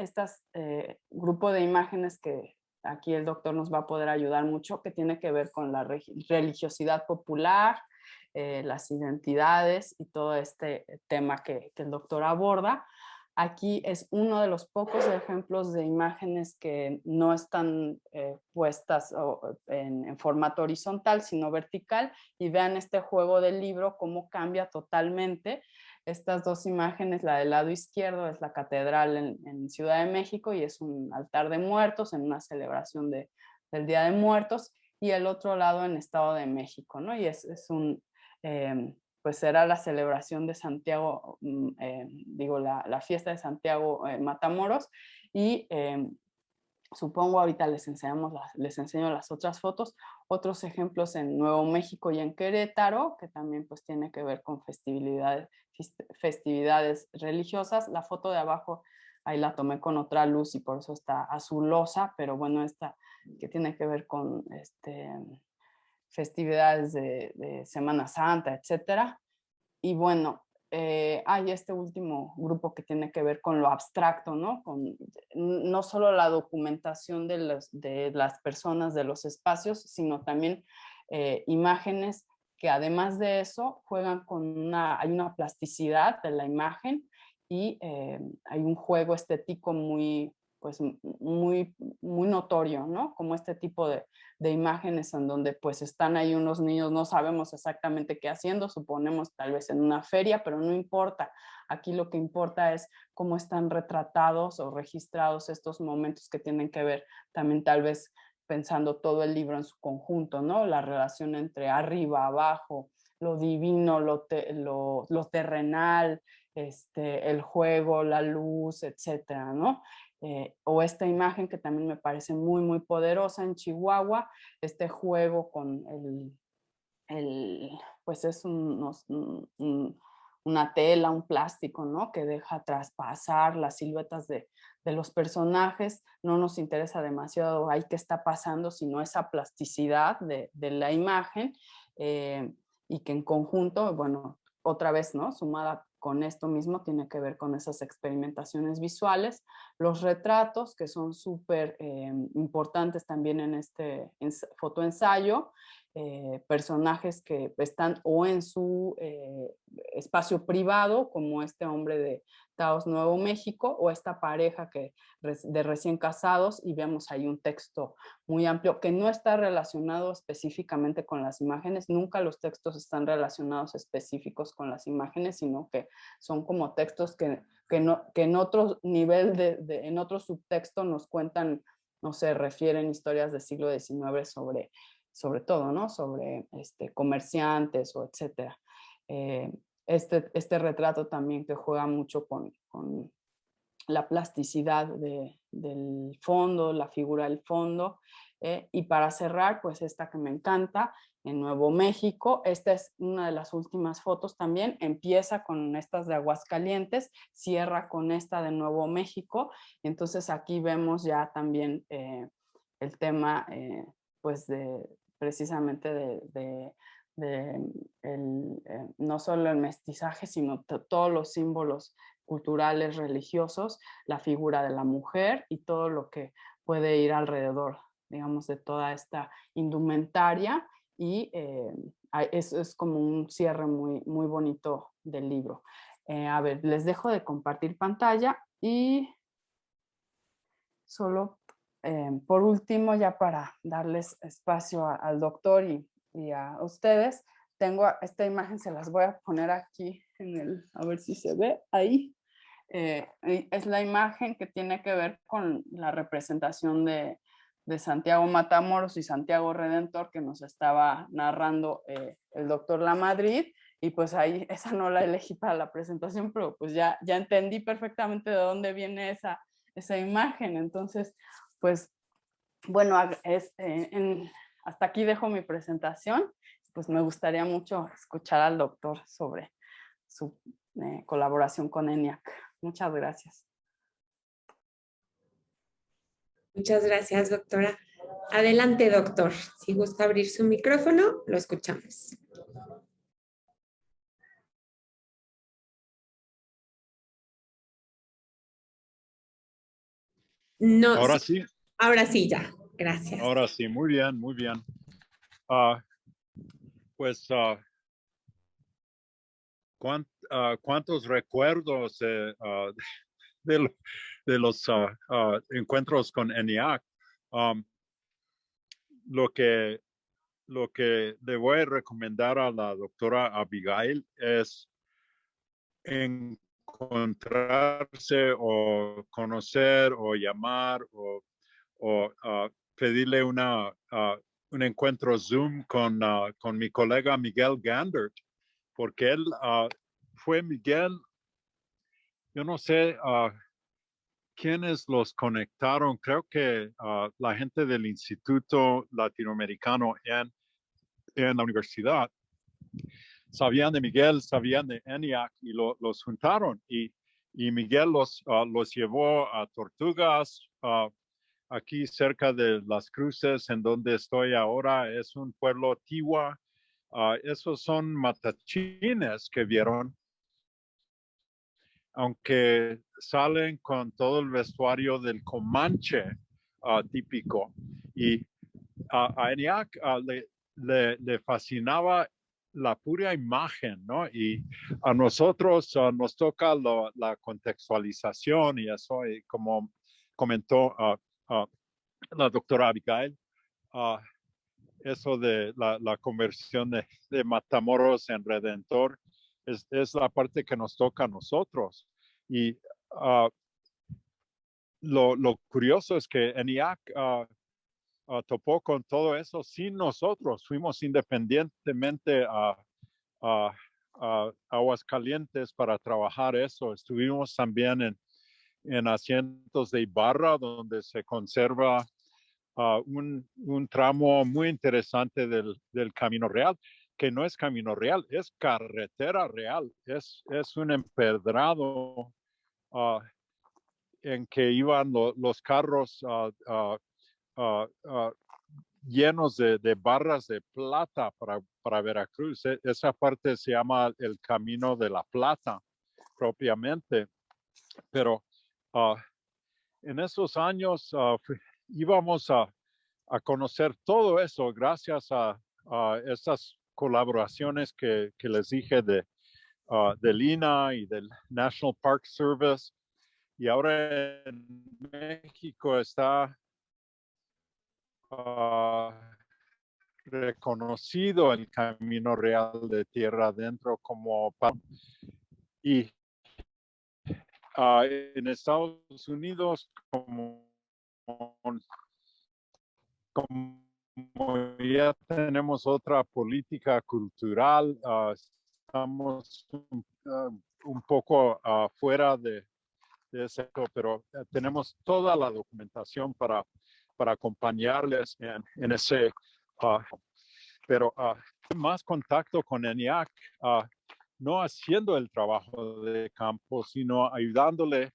grupo de imágenes que aquí el doctor nos va a poder ayudar mucho, que tiene que ver con la religiosidad popular, las identidades y todo este tema que el doctor aborda. Aquí es uno de los pocos ejemplos de imágenes que no están puestas en formato horizontal, sino vertical, y vean este juego del libro, cómo cambia totalmente. Estas dos imágenes, la del lado izquierdo es la catedral en Ciudad de México y es un altar de muertos en una celebración del Día de Muertos, y el otro lado en Estado de México, ¿no? Y pues será la celebración de Santiago, la fiesta de Santiago Matamoros, y supongo ahorita les enseño las otras fotos, otros ejemplos en Nuevo México y en Querétaro, que también pues tiene que ver con festividades religiosas. La foto de abajo, ahí la tomé con otra luz y por eso está azulosa, pero bueno, esta que tiene que ver con festividades de Semana Santa, etcétera. Y bueno, hay este último grupo que tiene que ver con lo abstracto, ¿no? Con no solo la documentación de las personas, de los espacios, sino también imágenes que además de eso juegan con hay una plasticidad de la imagen y hay un juego estético muy, pues, muy notorio, ¿no? Como este tipo de imágenes en donde pues están ahí unos niños, no sabemos exactamente qué haciendo, suponemos tal vez en una feria, pero no importa. Aquí lo que importa es cómo están retratados o registrados estos momentos que tienen que ver también tal vez pensando todo el libro en su conjunto, ¿no? La relación entre arriba, abajo, lo divino, lo terrenal, el juego, la luz, etcétera, ¿no? O esta imagen que también me parece muy, muy poderosa en Chihuahua, este juego con pues es una tela, un plástico, ¿no? Que deja traspasar las siluetas de los personajes. No nos interesa demasiado ahí qué está pasando, sino esa plasticidad de la imagen y que en conjunto, bueno, otra vez, ¿no? Sumada con esto mismo, tiene que ver con esas experimentaciones visuales, los retratos, que son súper importantes también en este fotoensayo, personajes que están o en su espacio privado, como este hombre de Taos, Nuevo México, o esta pareja de recién casados, y vemos ahí un texto muy amplio que no está relacionado específicamente con las imágenes. Nunca los textos están relacionados específicos con las imágenes, sino que son como textos que en otro nivel, en otro subtexto nos cuentan, no sé, refieren historias del siglo XIX sobre todo, ¿no? Sobre comerciantes o etcétera. Este retrato también que juega mucho con la plasticidad del fondo, la figura del fondo. Y para cerrar, pues esta que me encanta, en Nuevo México. Esta es una de las últimas fotos también. Empieza con estas de Aguascalientes, cierra con esta de Nuevo México. Entonces aquí vemos ya también el tema, pues precisamente no solo el mestizaje, sino todos los símbolos culturales, religiosos, la figura de la mujer y todo lo que puede ir alrededor, digamos, de toda esta indumentaria. Y eso es como un cierre muy, muy bonito del libro. A ver, les dejo de compartir pantalla y solo por último, ya para darles espacio al doctor y a ustedes, tengo esta imagen, se las voy a poner aquí a ver si se ve ahí. Es la imagen que tiene que ver con la representación de Santiago Matamoros y Santiago Redentor que nos estaba narrando el doctor Lamadrid, y pues ahí esa no la elegí para la presentación, pero pues ya entendí perfectamente de dónde viene esa imagen. Entonces, pues bueno, hasta aquí dejo mi presentación. Pues me gustaría mucho escuchar al doctor sobre su colaboración con ENIAC. Muchas gracias. Muchas gracias, doctora. Adelante, doctor. Si gusta abrir su micrófono, lo escuchamos. No, Ahora sí. Ahora sí, ya. Gracias. Ahora sí, muy bien, muy bien. Pues, ¿cuántos recuerdos de los encuentros con ENIAC? Lo que le voy a recomendar a la doctora Abigail es encontrarse o conocer o llamar o pedirle un encuentro Zoom con mi colega Miguel Gandert, porque él fue Miguel, yo no sé quiénes los conectaron, creo que la gente del Instituto Latinoamericano en la universidad sabían de Miguel, sabían de ENIAC y los juntaron, y Miguel los llevó a Tortugas, aquí cerca de Las Cruces, en donde estoy ahora. Es un pueblo Tiwa. Esos son matachines que vieron. aunque salen con todo el vestuario del Comanche típico. Y a ENIAC le fascinaba la pura imagen, ¿no? Y a nosotros nos toca la contextualización y eso, y como comentó la doctora Abigail, eso de la conversión de Matamoros en Redentor es la parte que nos toca a nosotros. Y lo curioso es que ENIAC topó con todo eso sin nosotros. Fuimos independientemente a Aguascalientes para trabajar eso. Estuvimos también en asientos de Ibarra, donde se conserva un tramo muy interesante del Camino Real, que no es Camino Real, es carretera real, es un empedrado en que iban los carros llenos de barras de plata para Veracruz. Esa parte se llama el Camino de la Plata propiamente, pero en esos años íbamos a conocer todo eso gracias a estas colaboraciones que les dije del INAH y del National Park Service. Y ahora en México está reconocido el Camino Real de Tierra Adentro como y en Estados Unidos como ya tenemos otra política cultural, estamos un poco fuera de ese, pero tenemos toda la documentación para acompañarles en ese, pero más contacto con ENIAC, no haciendo el trabajo de campo, sino ayudándole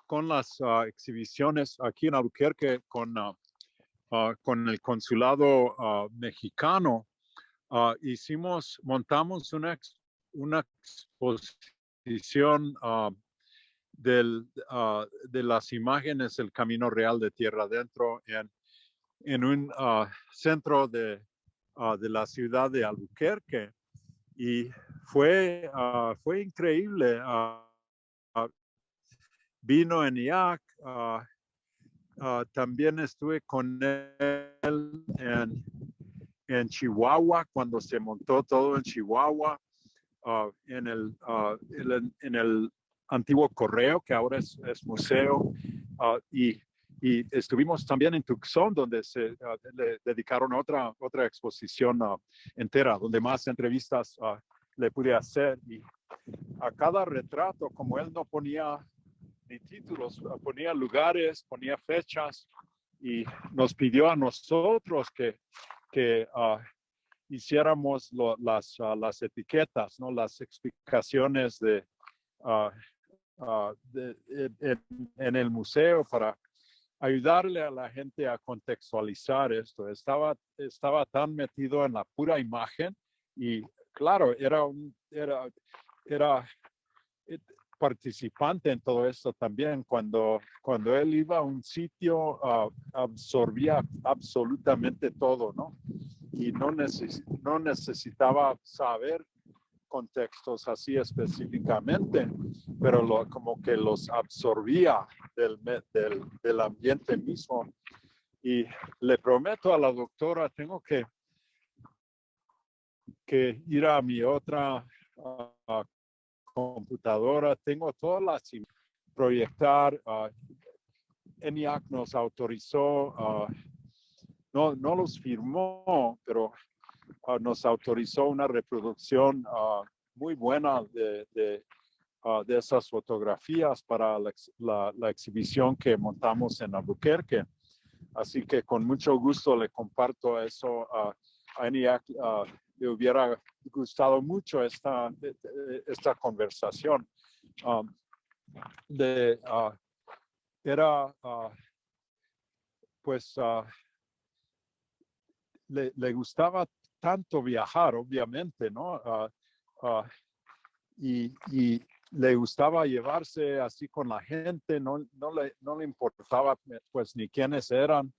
con las exhibiciones aquí en Albuquerque con el consulado mexicano. Montamos una exposición de las imágenes del Camino Real de Tierra Adentro en un centro de la ciudad de Albuquerque. Y fue increíble. Vino ENIAC, también estuve con él en Chihuahua, cuando se montó todo en Chihuahua, en el antiguo correo, que ahora es museo, y estuvimos también en Tucson, donde le dedicaron otra exposición entera, donde más entrevistas le pude hacer. Y a cada retrato, como él no ponía ni títulos, ponía lugares, ponía fechas, y nos pidió a nosotros que hiciéramos las etiquetas, ¿no? Las explicaciones en el museo para ayudarle a la gente a contextualizar esto. Estaba tan metido en la pura imagen y claro, era participante en todo esto también. Cuando él iba a un sitio, absorbía absolutamente todo, ¿no? Y no necesitaba saber contextos así específicamente, pero como que los absorbía del ambiente mismo. Y le prometo a la doctora, tengo que ir a mi otra computadora, tengo todas las proyectar. ENIAC nos autorizó, no los firmó, pero nos autorizó una reproducción muy buena de esas fotografías para la exhibición que montamos en Albuquerque. Así que con mucho gusto le comparto eso a ENIAC. Le hubiera gustado mucho esta conversación. Le gustaba tanto viajar, obviamente, ¿no? Y le gustaba llevarse así con la gente, no le importaba pues ni quiénes eran,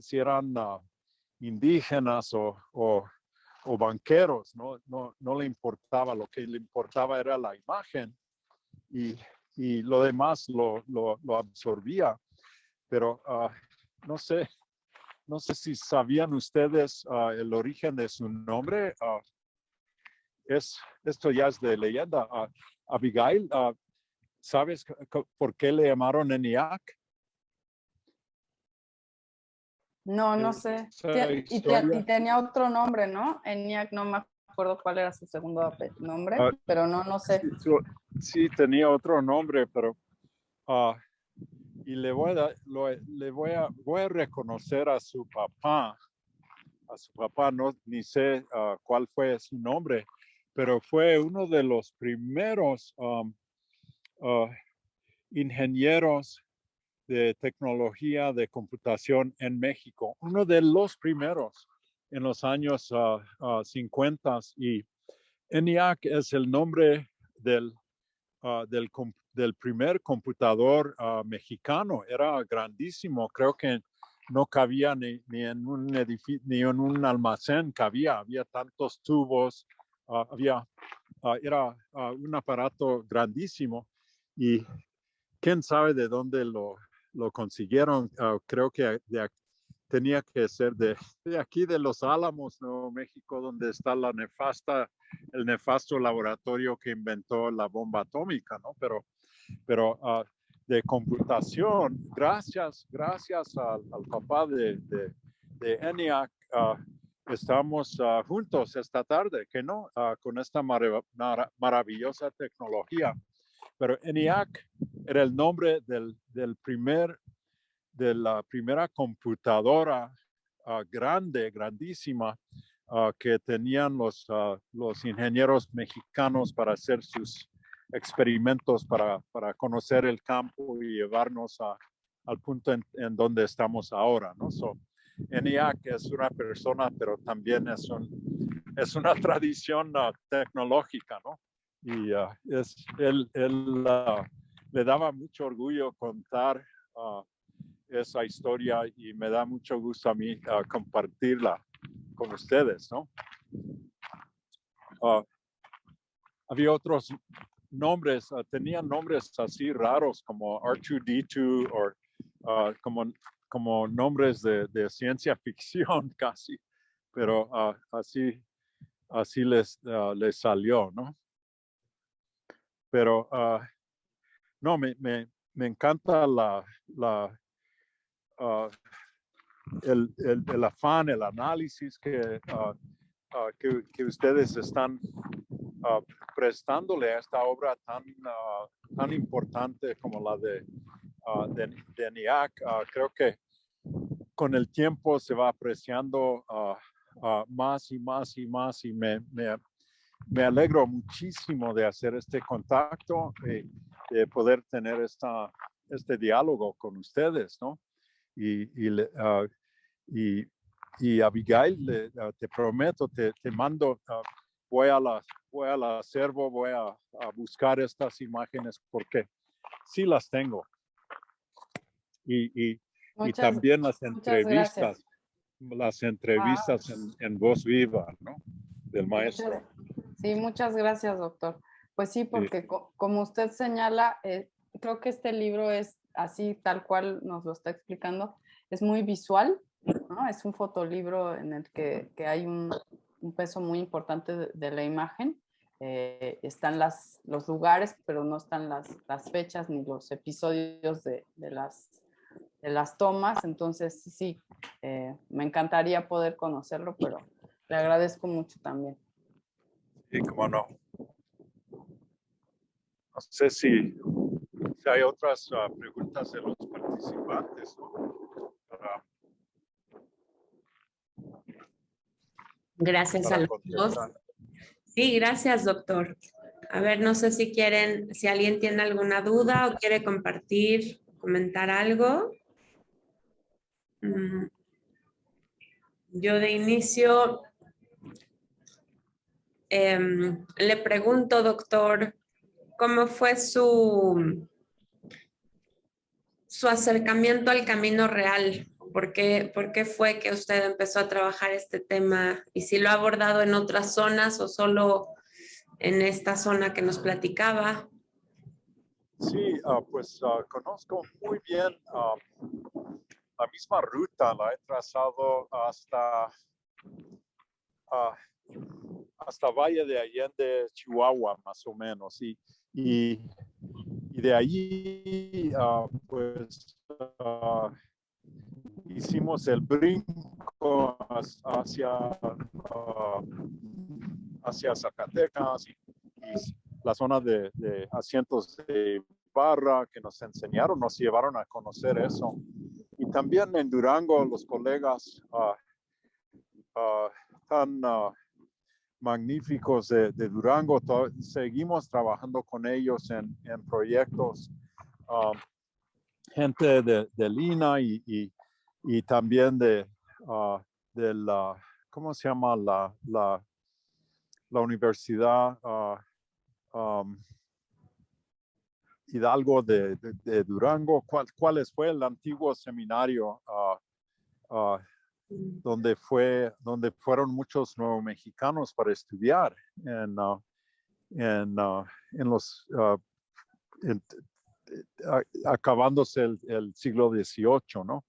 si eran indígenas o banqueros, no le importaba, lo que le importaba era la imagen y lo demás lo absorbía. Pero no sé si sabían ustedes el origen de su nombre. Esto ya es de leyenda. Abigail, ¿sabes por qué le llamaron ENIAC? No sé. Y tenía otro nombre, ¿no? ENIAC, no me acuerdo cuál era su segundo nombre, pero no sé. Sí, tenía otro nombre, pero y voy a reconocer a su papá. Ni sé cuál fue su nombre, pero fue uno de los primeros ingenieros de tecnología de computación en México, uno de los primeros en los años 50, y ENIAC es el nombre del primer computador mexicano. Era grandísimo, creo que no cabía ni en un edificio, ni en un almacén había tantos tubos, era un aparato grandísimo, y quién sabe de dónde lo consiguieron. Creo que tenía que ser de aquí, de Los Álamos, Nuevo México, donde está el nefasto laboratorio que inventó la bomba atómica, ¿no? Pero de computación, gracias al papá de ENIAC, estamos juntos esta tarde, que no, con esta maravillosa tecnología. Pero ENIAC era el nombre de la primera computadora grandísima, que tenían los ingenieros mexicanos para hacer sus experimentos, para conocer el campo y llevarnos al punto en donde estamos ahora, ¿no? ENIAC es una persona, pero también es una tradición tecnológica, ¿no? Y él le daba mucho orgullo contar esa historia, y me da mucho gusto a mí compartirla con ustedes, ¿no? Había otros nombres, tenían nombres así raros como R2D2, o como nombres de ciencia ficción casi, pero así les salió, ¿no? Pero no, me encanta el afán, el análisis que ustedes están prestándole a esta obra tan importante como la de ENIAC. Creo que con el tiempo se va apreciando más y más y más, y me alegro muchísimo de hacer este contacto, de poder tener este diálogo con ustedes, ¿no? Y Abigail, te prometo, te mando, voy al acervo, voy a buscar estas imágenes, porque sí las tengo. Y también las entrevistas en voz viva, ¿no? Del maestro. Sí, muchas gracias, doctor. Pues sí, porque como usted señala, creo que este libro es así, tal cual nos lo está explicando, es muy visual, ¿no? Es un fotolibro en el que hay un peso muy importante de la imagen. Están los lugares, pero no están las fechas ni los episodios de las tomas. Entonces, sí, me encantaría poder conocerlo, pero le agradezco mucho también. Sí, cómo no. No sé si hay otras preguntas de los participantes, ¿no? Gracias a los dos. Sí, gracias, doctor. A ver, no sé si alguien tiene alguna duda o quiere compartir, comentar algo. Yo de inicio le pregunto, doctor, cómo fue su acercamiento al camino real. ¿Por qué fue que usted empezó a trabajar este tema? Y si lo ha abordado en otras zonas o solo en esta zona que nos platicaba. Sí, pues conozco muy bien la misma ruta, la he trazado hasta Valle de Allende, Chihuahua, más o menos. Y de allí, pues, hicimos el brinco hacia Zacatecas y la zona de asientos de barra que nos enseñaron, nos llevaron a conocer eso. Y también en Durango, los colegas tan magníficos de Durango, seguimos trabajando con ellos en proyectos. Gente de Lina y también de la, ¿cómo se llama? La Universidad Hidalgo de Durango. ¿Cuál fue el antiguo seminario donde fueron muchos nuevomexicanos para estudiar acabándose el siglo XVIII, ¿no?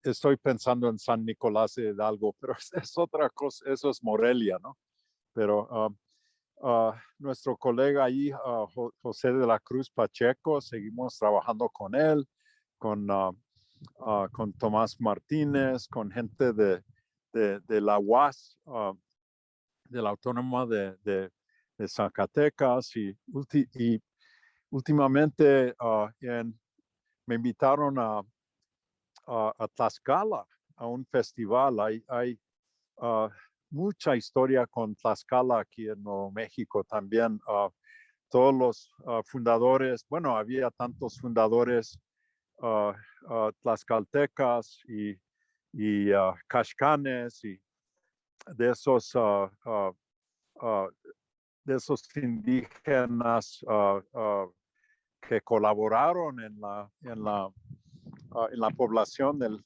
Estoy pensando en San Nicolás de Hidalgo, pero es otra cosa, eso es Morelia, ¿no? Pero nuestro colega ahí, José de la Cruz Pacheco, seguimos trabajando con él, con Tomás Martínez, con gente de la UAS, de la Autónoma de Zacatecas, y últimamente me invitaron a Tlaxcala, a un festival. Hay mucha historia con Tlaxcala aquí en Nuevo México también. Todos los fundadores, bueno, había tantos fundadores tlaxcaltecas y caxcanes y de esos indígenas que colaboraron en la población del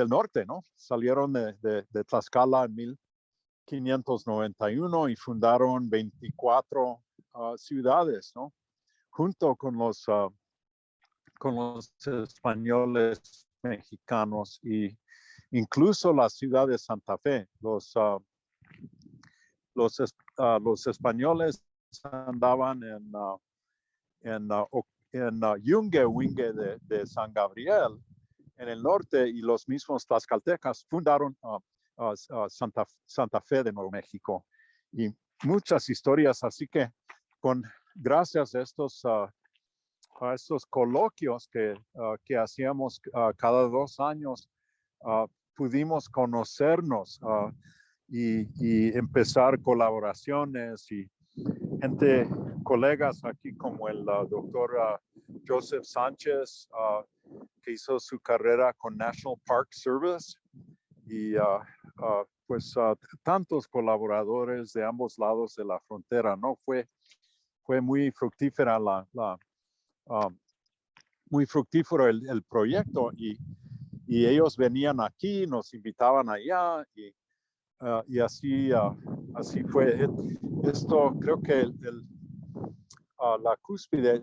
norte, ¿no? Salieron de Tlaxcala en 1591 y fundaron 24 ciudades, ¿no? Junto con los españoles mexicanos y incluso la ciudad de Santa Fe. Los españoles andaban en Yungue de San Gabriel en el norte, y los mismos tlaxcaltecas fundaron Santa Fe de Nuevo México, y muchas historias. Así que gracias a estos coloquios que hacíamos cada 2 años, pudimos conocernos y empezar colaboraciones, y colegas aquí como el doctor Joseph Sánchez, que hizo su carrera con National Park Service, y pues tantos colaboradores de ambos lados de la frontera, ¿no? Fue muy fructífera muy fructífero el proyecto, y ellos venían aquí, nos invitaban allá, y así fue. Esto creo que la cúspide,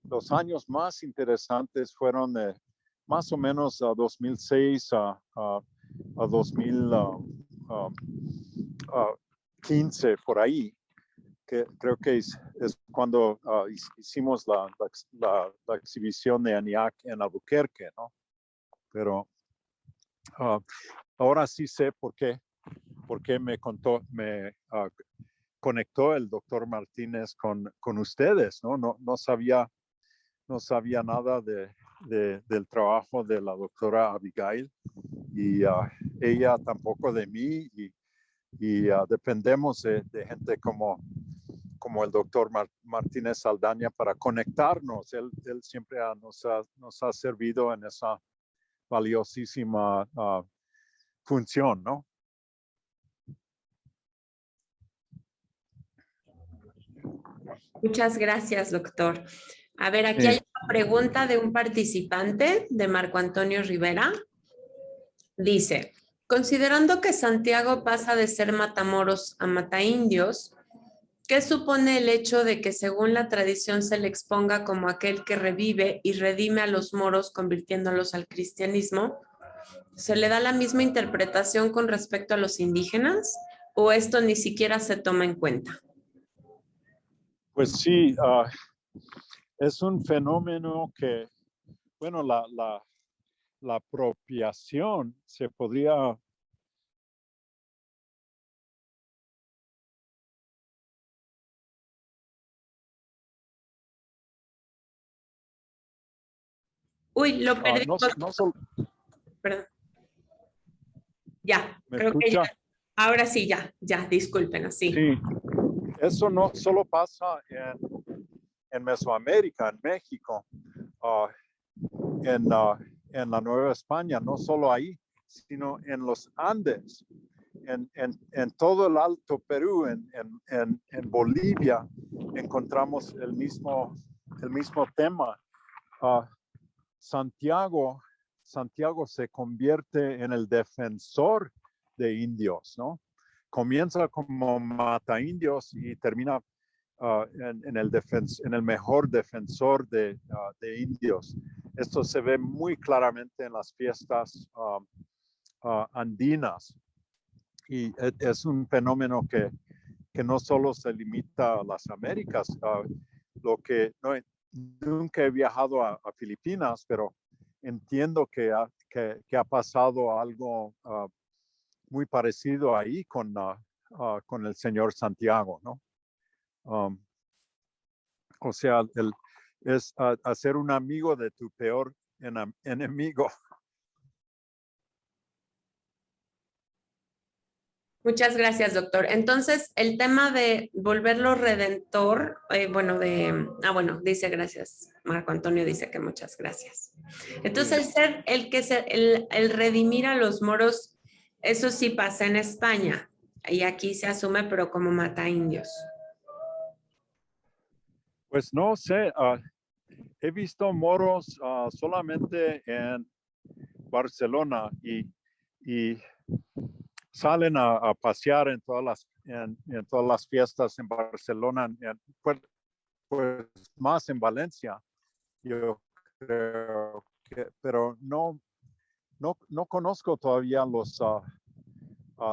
los años más interesantes fueron más o menos 2006 a 2015, por ahí, que creo que es cuando hicimos la exhibición de ANIAC en Albuquerque, ¿no? Pero ahora sí sé por qué me conectó el doctor Martínez con ustedes, ¿no? No sabía nada del trabajo de la doctora Abigail, y ella tampoco de mí, y dependemos de gente como el doctor Martínez Saldaña para conectarnos. Él siempre nos ha servido en esa valiosísima función, ¿no? Muchas gracias, doctor. A ver, aquí hay una pregunta de un participante, de Marco Antonio Rivera. Dice, considerando que Santiago pasa de ser matamoros a mataindios, ¿qué supone el hecho de que según la tradición se le exponga como aquel que revive y redime a los moros convirtiéndolos al cristianismo? ¿Se le da la misma interpretación con respecto a los indígenas o esto ni siquiera se toma en cuenta? Pues sí, es un fenómeno que, bueno, la apropiación se podría Uy, lo perdí. no solo, Perdón. Ya, ¿me creo que ya. escucha? Ahora sí, ya, disculpen, sí. Sí, eso no solo pasa en Mesoamérica, en México, en la Nueva España, no solo ahí, sino en los Andes, en todo el Alto Perú, en Bolivia, encontramos el mismo tema. Santiago se convierte en el defensor de indios, ¿no? Comienza como mata indios y termina en el mejor defensor de indios. Esto se ve muy claramente en las fiestas andinas y es un fenómeno que no solo se limita a las Américas. Nunca he viajado a Filipinas, pero entiendo que ha pasado algo muy parecido ahí con el señor Santiago, ¿no? O sea, es hacer un amigo de tu peor enemigo. Muchas gracias, doctor. Entonces, el tema de volverlo redentor, dice gracias. Marco Antonio dice que muchas gracias. Entonces, el redimir a los moros, eso sí pasa en España y aquí se asume, pero como mata indios. Pues no sé, he visto moros solamente en Barcelona y salen a pasear en todas las fiestas en Barcelona, pues más en Valencia, yo creo pero no conozco todavía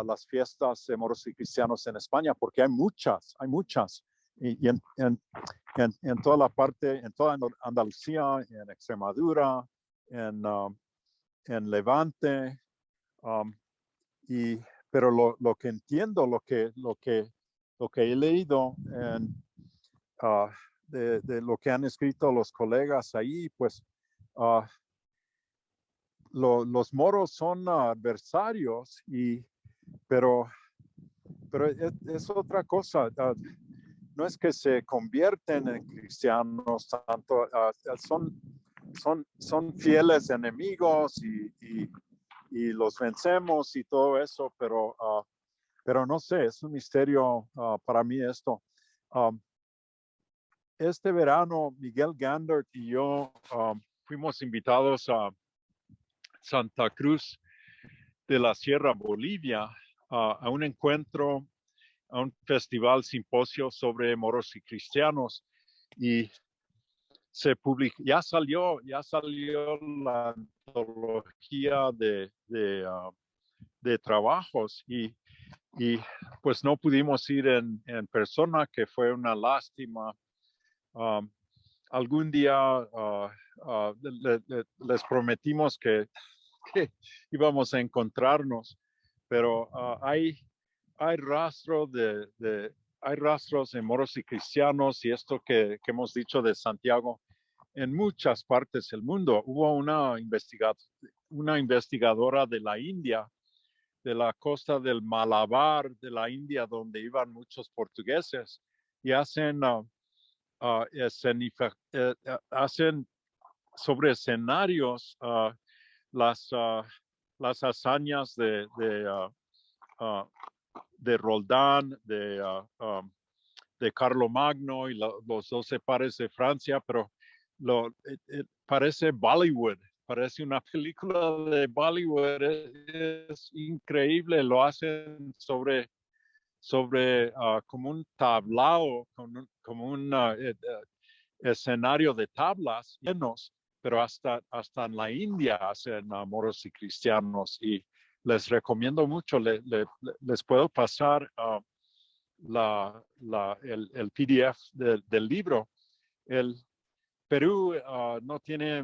las fiestas de moros y cristianos en España, porque hay muchas, y en toda la parte, en toda Andalucía, en Extremadura, en Levante, pero lo que entiendo, lo que he leído de lo que han escrito los colegas ahí, pues los moros son adversarios, pero es otra cosa. No es que se convierten en cristianos tanto, son fieles enemigos y los vencemos y todo eso, pero no sé, es un misterio para mí esto. Este verano, Miguel Gandert y yo fuimos invitados a Santa Cruz de la Sierra, Bolivia, a un encuentro, a un festival simposio sobre moros y cristianos, y se publicó, ya salió la antología de trabajos y pues no pudimos ir en persona, que fue una lástima. Algún día les prometimos que íbamos a encontrarnos, pero hay rastros de moros y cristianos, y esto que hemos dicho de Santiago en muchas partes del mundo. Hubo una investigadora de la India, de la costa del Malabar de la India, donde iban muchos portugueses, y hacen sobre escenarios las hazañas de Roldán, de Carlomagno y los 12 pares de Francia, pero parece Bollywood, parece una película de Bollywood, es increíble, lo hacen sobre como un tablao, como un escenario de tablas llenos, pero hasta en la India hacen moros y cristianos, y les recomiendo mucho, les puedo pasar el PDF del libro. El Perú no tiene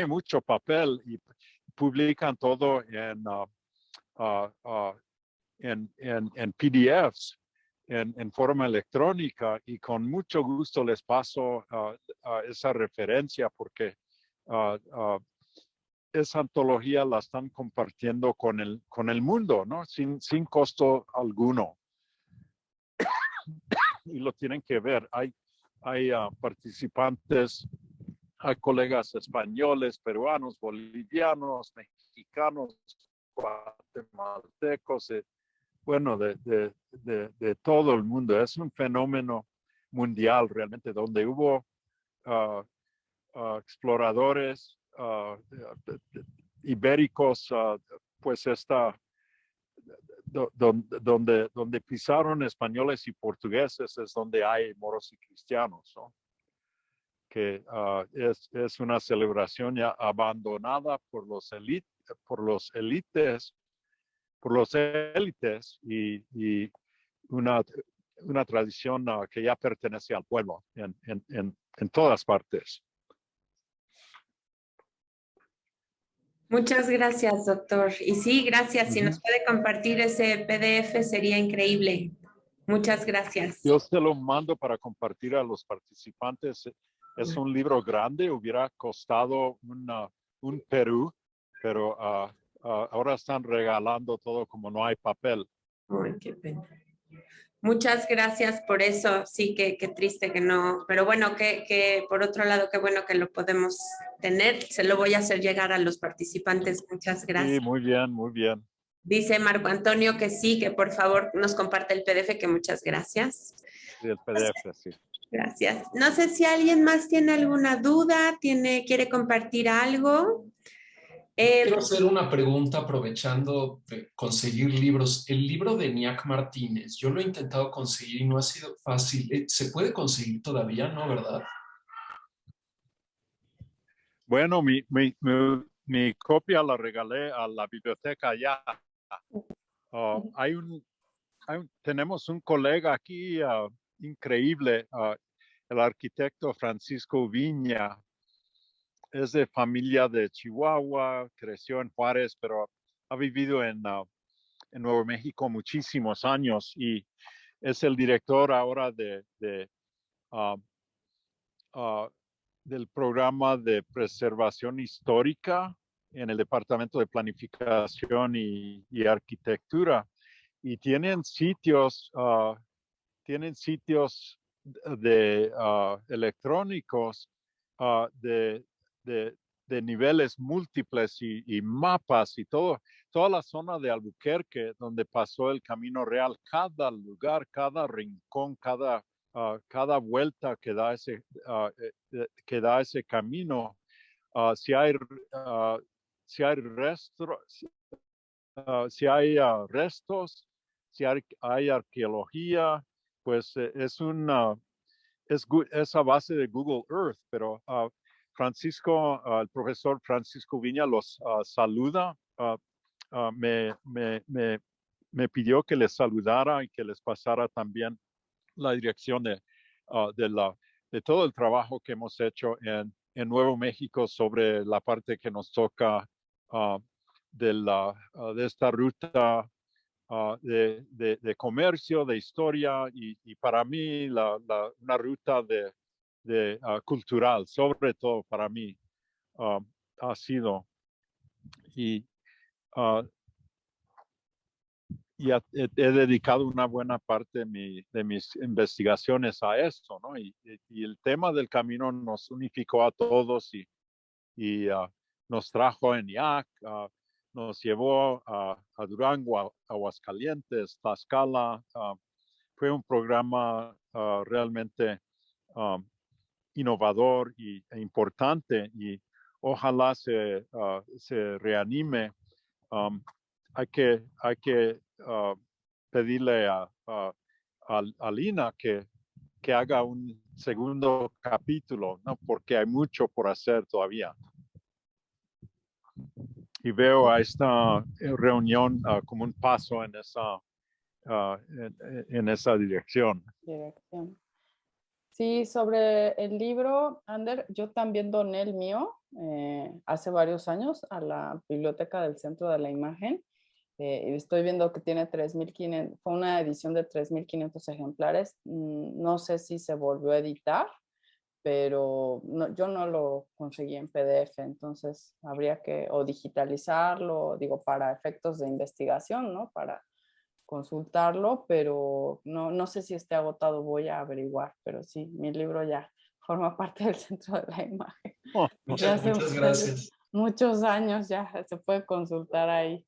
mucho papel y publican todo en PDFs, en forma electrónica, y con mucho gusto les paso esa referencia, porque esa antología la están compartiendo con el mundo, ¿no? Sin costo alguno. Y lo tienen que ver. Hay participantes, hay colegas españoles, peruanos, bolivianos, mexicanos, guatemaltecos, bueno, de todo el mundo. Es un fenómeno mundial realmente, donde hubo exploradores ibéricos, pues donde pisaron españoles y portugueses, es donde hay moros y cristianos, ¿no? Que es una celebración ya abandonada por los élites y una tradición que ya pertenece al pueblo en todas partes. Muchas gracias, doctor. Y sí, gracias. Si nos puede compartir ese PDF sería increíble. Muchas gracias. Yo se lo mando para compartir a los participantes. Es un libro grande, hubiera costado un Perú, pero ahora están regalando todo como no hay papel. Ay, qué pena. Muchas gracias por eso. Sí, qué triste que no, pero bueno, que por otro lado, qué bueno que lo podemos tener. Se lo voy a hacer llegar a los participantes. Muchas gracias. Sí, muy bien, muy bien. Dice Marco Antonio que sí, que por favor nos comparte el PDF, que muchas gracias. Sí, el PDF, sí. Gracias. No sé si alguien más tiene alguna duda, quiere compartir algo. Quiero hacer una pregunta aprovechando de conseguir libros. El libro de Niak Martínez, yo lo he intentado conseguir y no ha sido fácil. ¿Se puede conseguir todavía? ¿No, verdad? Bueno, mi copia la regalé a la biblioteca allá. Tenemos un colega aquí increíble, el arquitecto Francisco Viña. Es de familia de Chihuahua, creció en Juárez, pero ha vivido en Nuevo México muchísimos años, y es el director ahora del programa de preservación histórica en el Departamento de Planificación y Arquitectura. Y tienen sitios electrónicos de niveles múltiples y mapas y toda la zona de Albuquerque donde pasó el Camino Real, cada lugar, cada rincón, cada vuelta que da ese camino. Si hay restos, si hay arqueología, pues es a base de Google Earth, pero el profesor Francisco Viña los saluda. Me pidió que les saludara y que les pasara también la dirección de todo el trabajo que hemos hecho en Nuevo México sobre la parte que nos toca de esta ruta de comercio, de historia, y para mí una ruta cultural, sobre todo para mí, ha sido. Y he dedicado una buena parte de mis investigaciones a esto, ¿no? Y el tema del camino nos unificó a todos y nos trajo en IAC, nos llevó a Durango, a Aguascalientes, Tlaxcala, fue un programa realmente innovador e importante, y ojalá se reanime. Hay que pedirle a Lina que haga un segundo capítulo, ¿no? Porque hay mucho por hacer todavía. Y veo a esta reunión como un paso en esa dirección. Sí, sobre el libro, Ander, yo también doné el mío hace varios años a la Biblioteca del Centro de la Imagen. Estoy viendo que tiene 3.500, fue una edición de 3.500 ejemplares. No sé si se volvió a editar, pero no, yo no lo conseguí en PDF, entonces habría que o digitalizarlo, digo, para efectos de investigación, ¿no? Para consultarlo, pero no sé si esté agotado, voy a averiguar, pero sí, mi libro ya forma parte del Centro de la Imagen. Muchas gracias. Muchos años ya se puede consultar ahí.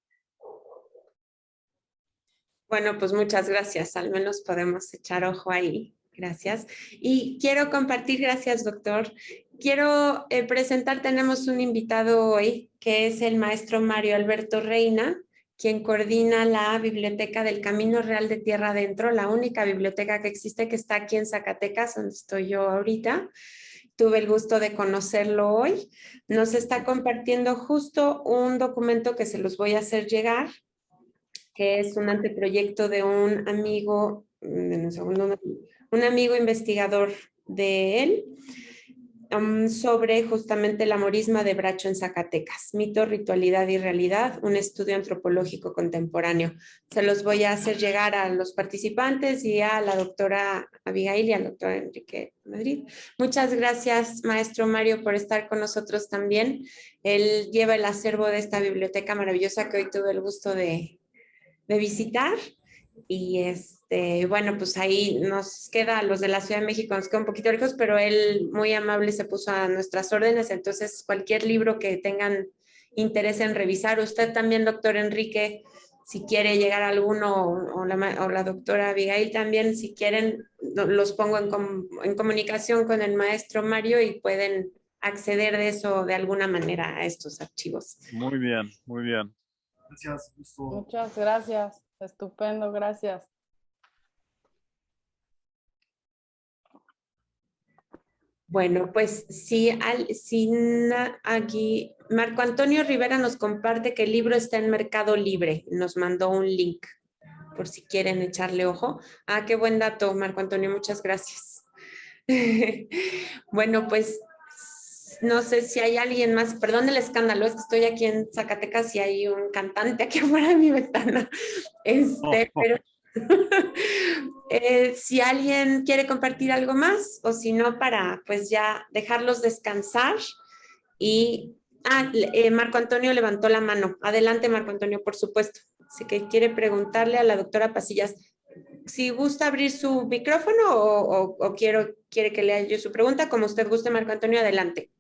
Bueno, pues muchas gracias. Al menos podemos echar ojo ahí. Gracias. Y quiero compartir, gracias, doctor. Quiero presentar, tenemos un invitado hoy, que es el maestro Mario Alberto Reina, quien coordina la Biblioteca del Camino Real de Tierra Adentro, la única biblioteca que existe, que está aquí en Zacatecas, donde estoy yo ahorita. Tuve el gusto de conocerlo hoy. Nos está compartiendo justo un documento que se los voy a hacer llegar, que es un anteproyecto de un amigo, un amigo investigador de él, sobre justamente la morisma de Bracho en Zacatecas, mito, ritualidad y realidad, un estudio antropológico contemporáneo. Se los voy a hacer llegar a los participantes y a la doctora Abigail y al doctor Enrique Madrid. Muchas gracias, maestro Mario, por estar con nosotros también. Él lleva el acervo de esta biblioteca maravillosa que hoy tuve el gusto de visitar, y bueno, pues ahí nos queda, los de la Ciudad de México nos queda un poquito lejos, pero él muy amable se puso a nuestras órdenes, entonces cualquier libro que tengan interés en revisar, usted también, doctor Enrique, si quiere llegar a alguno, o la doctora Abigail también, si quieren, los pongo en comunicación con el maestro Mario y pueden acceder de eso de alguna manera a estos archivos. Muy bien, muy bien. Gracias, gusto. Muchas gracias. Estupendo, gracias. Bueno, pues si aquí Marco Antonio Rivera nos comparte que el libro está en Mercado Libre, nos mandó un link por si quieren echarle ojo. Ah, qué buen dato, Marco Antonio, muchas gracias. Bueno, pues no sé si hay alguien más, perdón el escándalo, es que estoy aquí en Zacatecas y hay un cantante aquí afuera de mi ventana. Pero si alguien quiere compartir algo más, o si no, para pues ya dejarlos descansar. Y Marco Antonio levantó la mano. Adelante, Marco Antonio, por supuesto. Así que quiere preguntarle a la doctora Pasillas si gusta abrir su micrófono o quiere que lea yo su pregunta, como usted guste, Marco Antonio, adelante.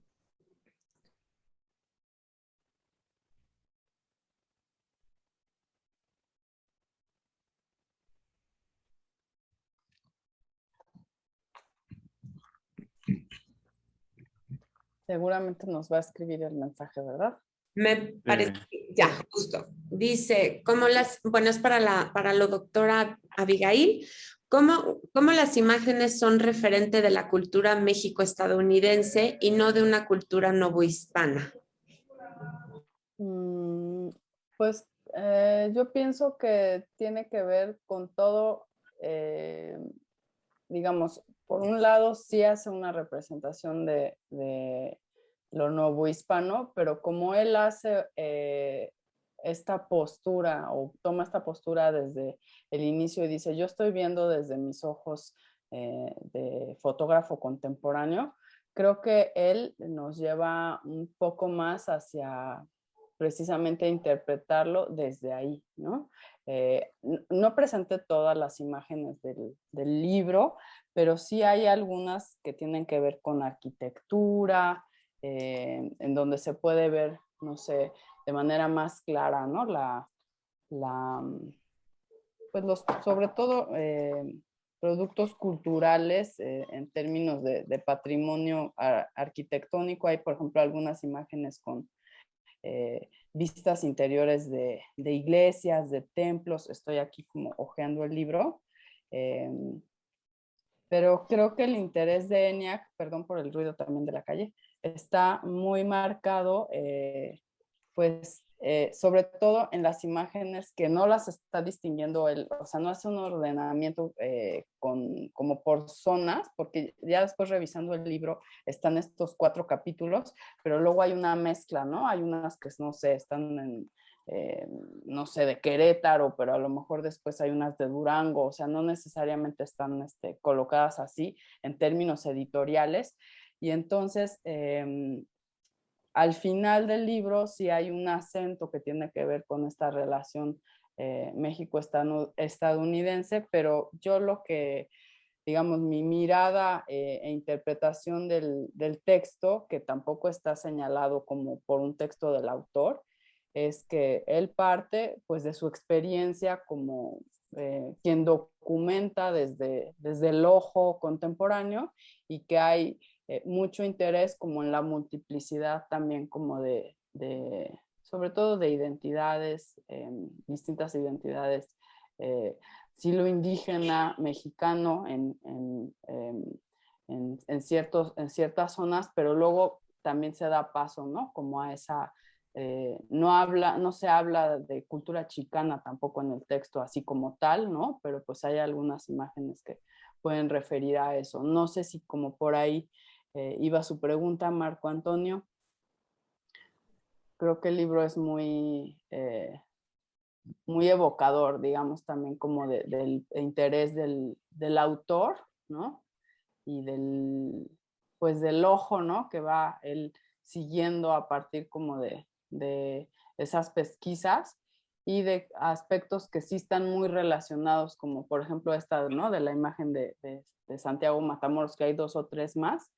Seguramente nos va a escribir el mensaje, ¿verdad? Me parece que ya, justo. Dice, bueno, es para la doctora Abigail, ¿cómo las imágenes son referente de la cultura méxico-estadounidense y no de una cultura novohispana? Pues yo pienso que tiene que ver con todo, digamos, por un lado sí hace una representación de lo novohispano, pero como él hace esta postura o toma esta postura desde el inicio y dice, yo estoy viendo desde mis ojos de fotógrafo contemporáneo, creo que él nos lleva un poco más hacia precisamente interpretarlo desde ahí, ¿no? No presenté todas las imágenes del libro, pero sí hay algunas que tienen que ver con arquitectura, en donde se puede ver, no sé, de manera más clara, ¿no? Pues sobre todo productos culturales en términos de patrimonio arquitectónico. Hay, por ejemplo, algunas imágenes con vistas interiores de iglesias, de templos. Estoy aquí como hojeando el libro. Pero creo que el interés de ENIAC, perdón por el ruido también de la calle, está muy marcado, sobre todo en las imágenes que no las está distinguiendo él, o sea, no hace un ordenamiento como por zonas, porque ya después revisando el libro están estos 4 capítulos, pero luego hay una mezcla, ¿no? Hay unas que, no sé, están en, no sé, de Querétaro, pero a lo mejor después hay unas de Durango, o sea, no necesariamente están colocadas así en términos editoriales. Y entonces, al final del libro sí hay un acento que tiene que ver con esta relación México-estadounidense, pero yo lo que, digamos, mi mirada e interpretación del texto, que tampoco está señalado como por un texto del autor, es que él parte pues de su experiencia como quien documenta desde el ojo contemporáneo, y que hay mucho interés como en la multiplicidad también como sobre todo de identidades, distintas identidades, silo indígena, mexicano en ciertas zonas, pero luego también se da paso, ¿no? Como a esa, no se habla de cultura chicana tampoco en el texto así como tal, ¿no? Pero pues hay algunas imágenes que pueden referir a eso. No sé si como por ahí iba su pregunta, Marco Antonio. Creo que el libro es muy evocador, digamos, también como del interés del autor, ¿no? Y del ojo, ¿no? Que va él siguiendo a partir como de esas pesquisas, y de aspectos que sí están muy relacionados, como por ejemplo esta, ¿no? De la imagen de Santiago Matamoros, que hay 2 o 3 más,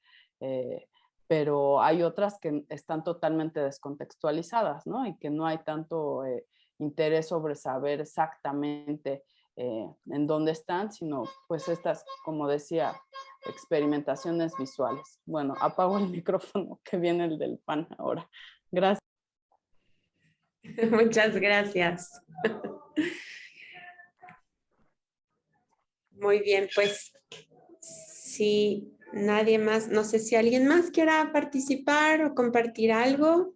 pero hay otras que están totalmente descontextualizadas, ¿no? Y que no hay tanto interés sobre saber exactamente en dónde están, sino pues estas, como decía, experimentaciones visuales. Bueno, apago el micrófono, que viene el del pan ahora. Gracias. Muchas gracias. Muy bien, pues si nadie más, no sé si alguien más quiera participar o compartir algo.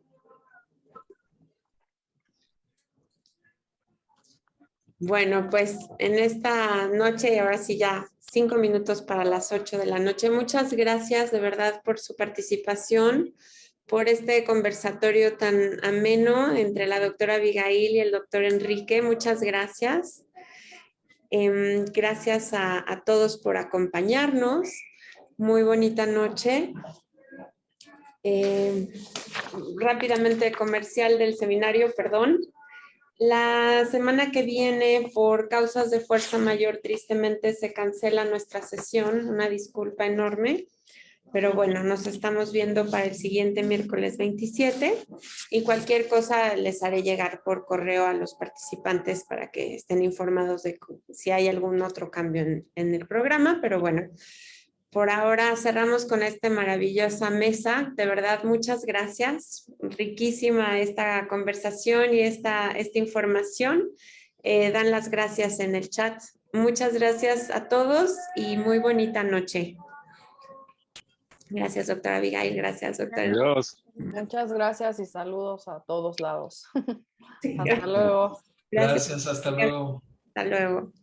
Bueno, pues en esta noche, ahora sí ya 5 minutos para las 8 de la noche, muchas gracias de verdad por su participación, por este conversatorio tan ameno entre la doctora Abigail y el doctor Enrique. Muchas gracias. Gracias a todos por acompañarnos. Muy bonita noche. Rápidamente, comercial del seminario, perdón. La semana que viene, por causas de fuerza mayor, tristemente se cancela nuestra sesión. Una disculpa enorme. Pero bueno, nos estamos viendo para el siguiente miércoles 27, y cualquier cosa les haré llegar por correo a los participantes para que estén informados de si hay algún otro cambio en el programa. Pero bueno, por ahora cerramos con esta maravillosa mesa. De verdad, muchas gracias. Riquísima esta conversación y esta información. Dan las gracias en el chat. Muchas gracias a todos y muy bonita noche. Gracias, doctora Abigail. Gracias, doctora. Adiós. Muchas gracias y saludos a todos lados. Hasta luego. Gracias, hasta luego. Hasta luego.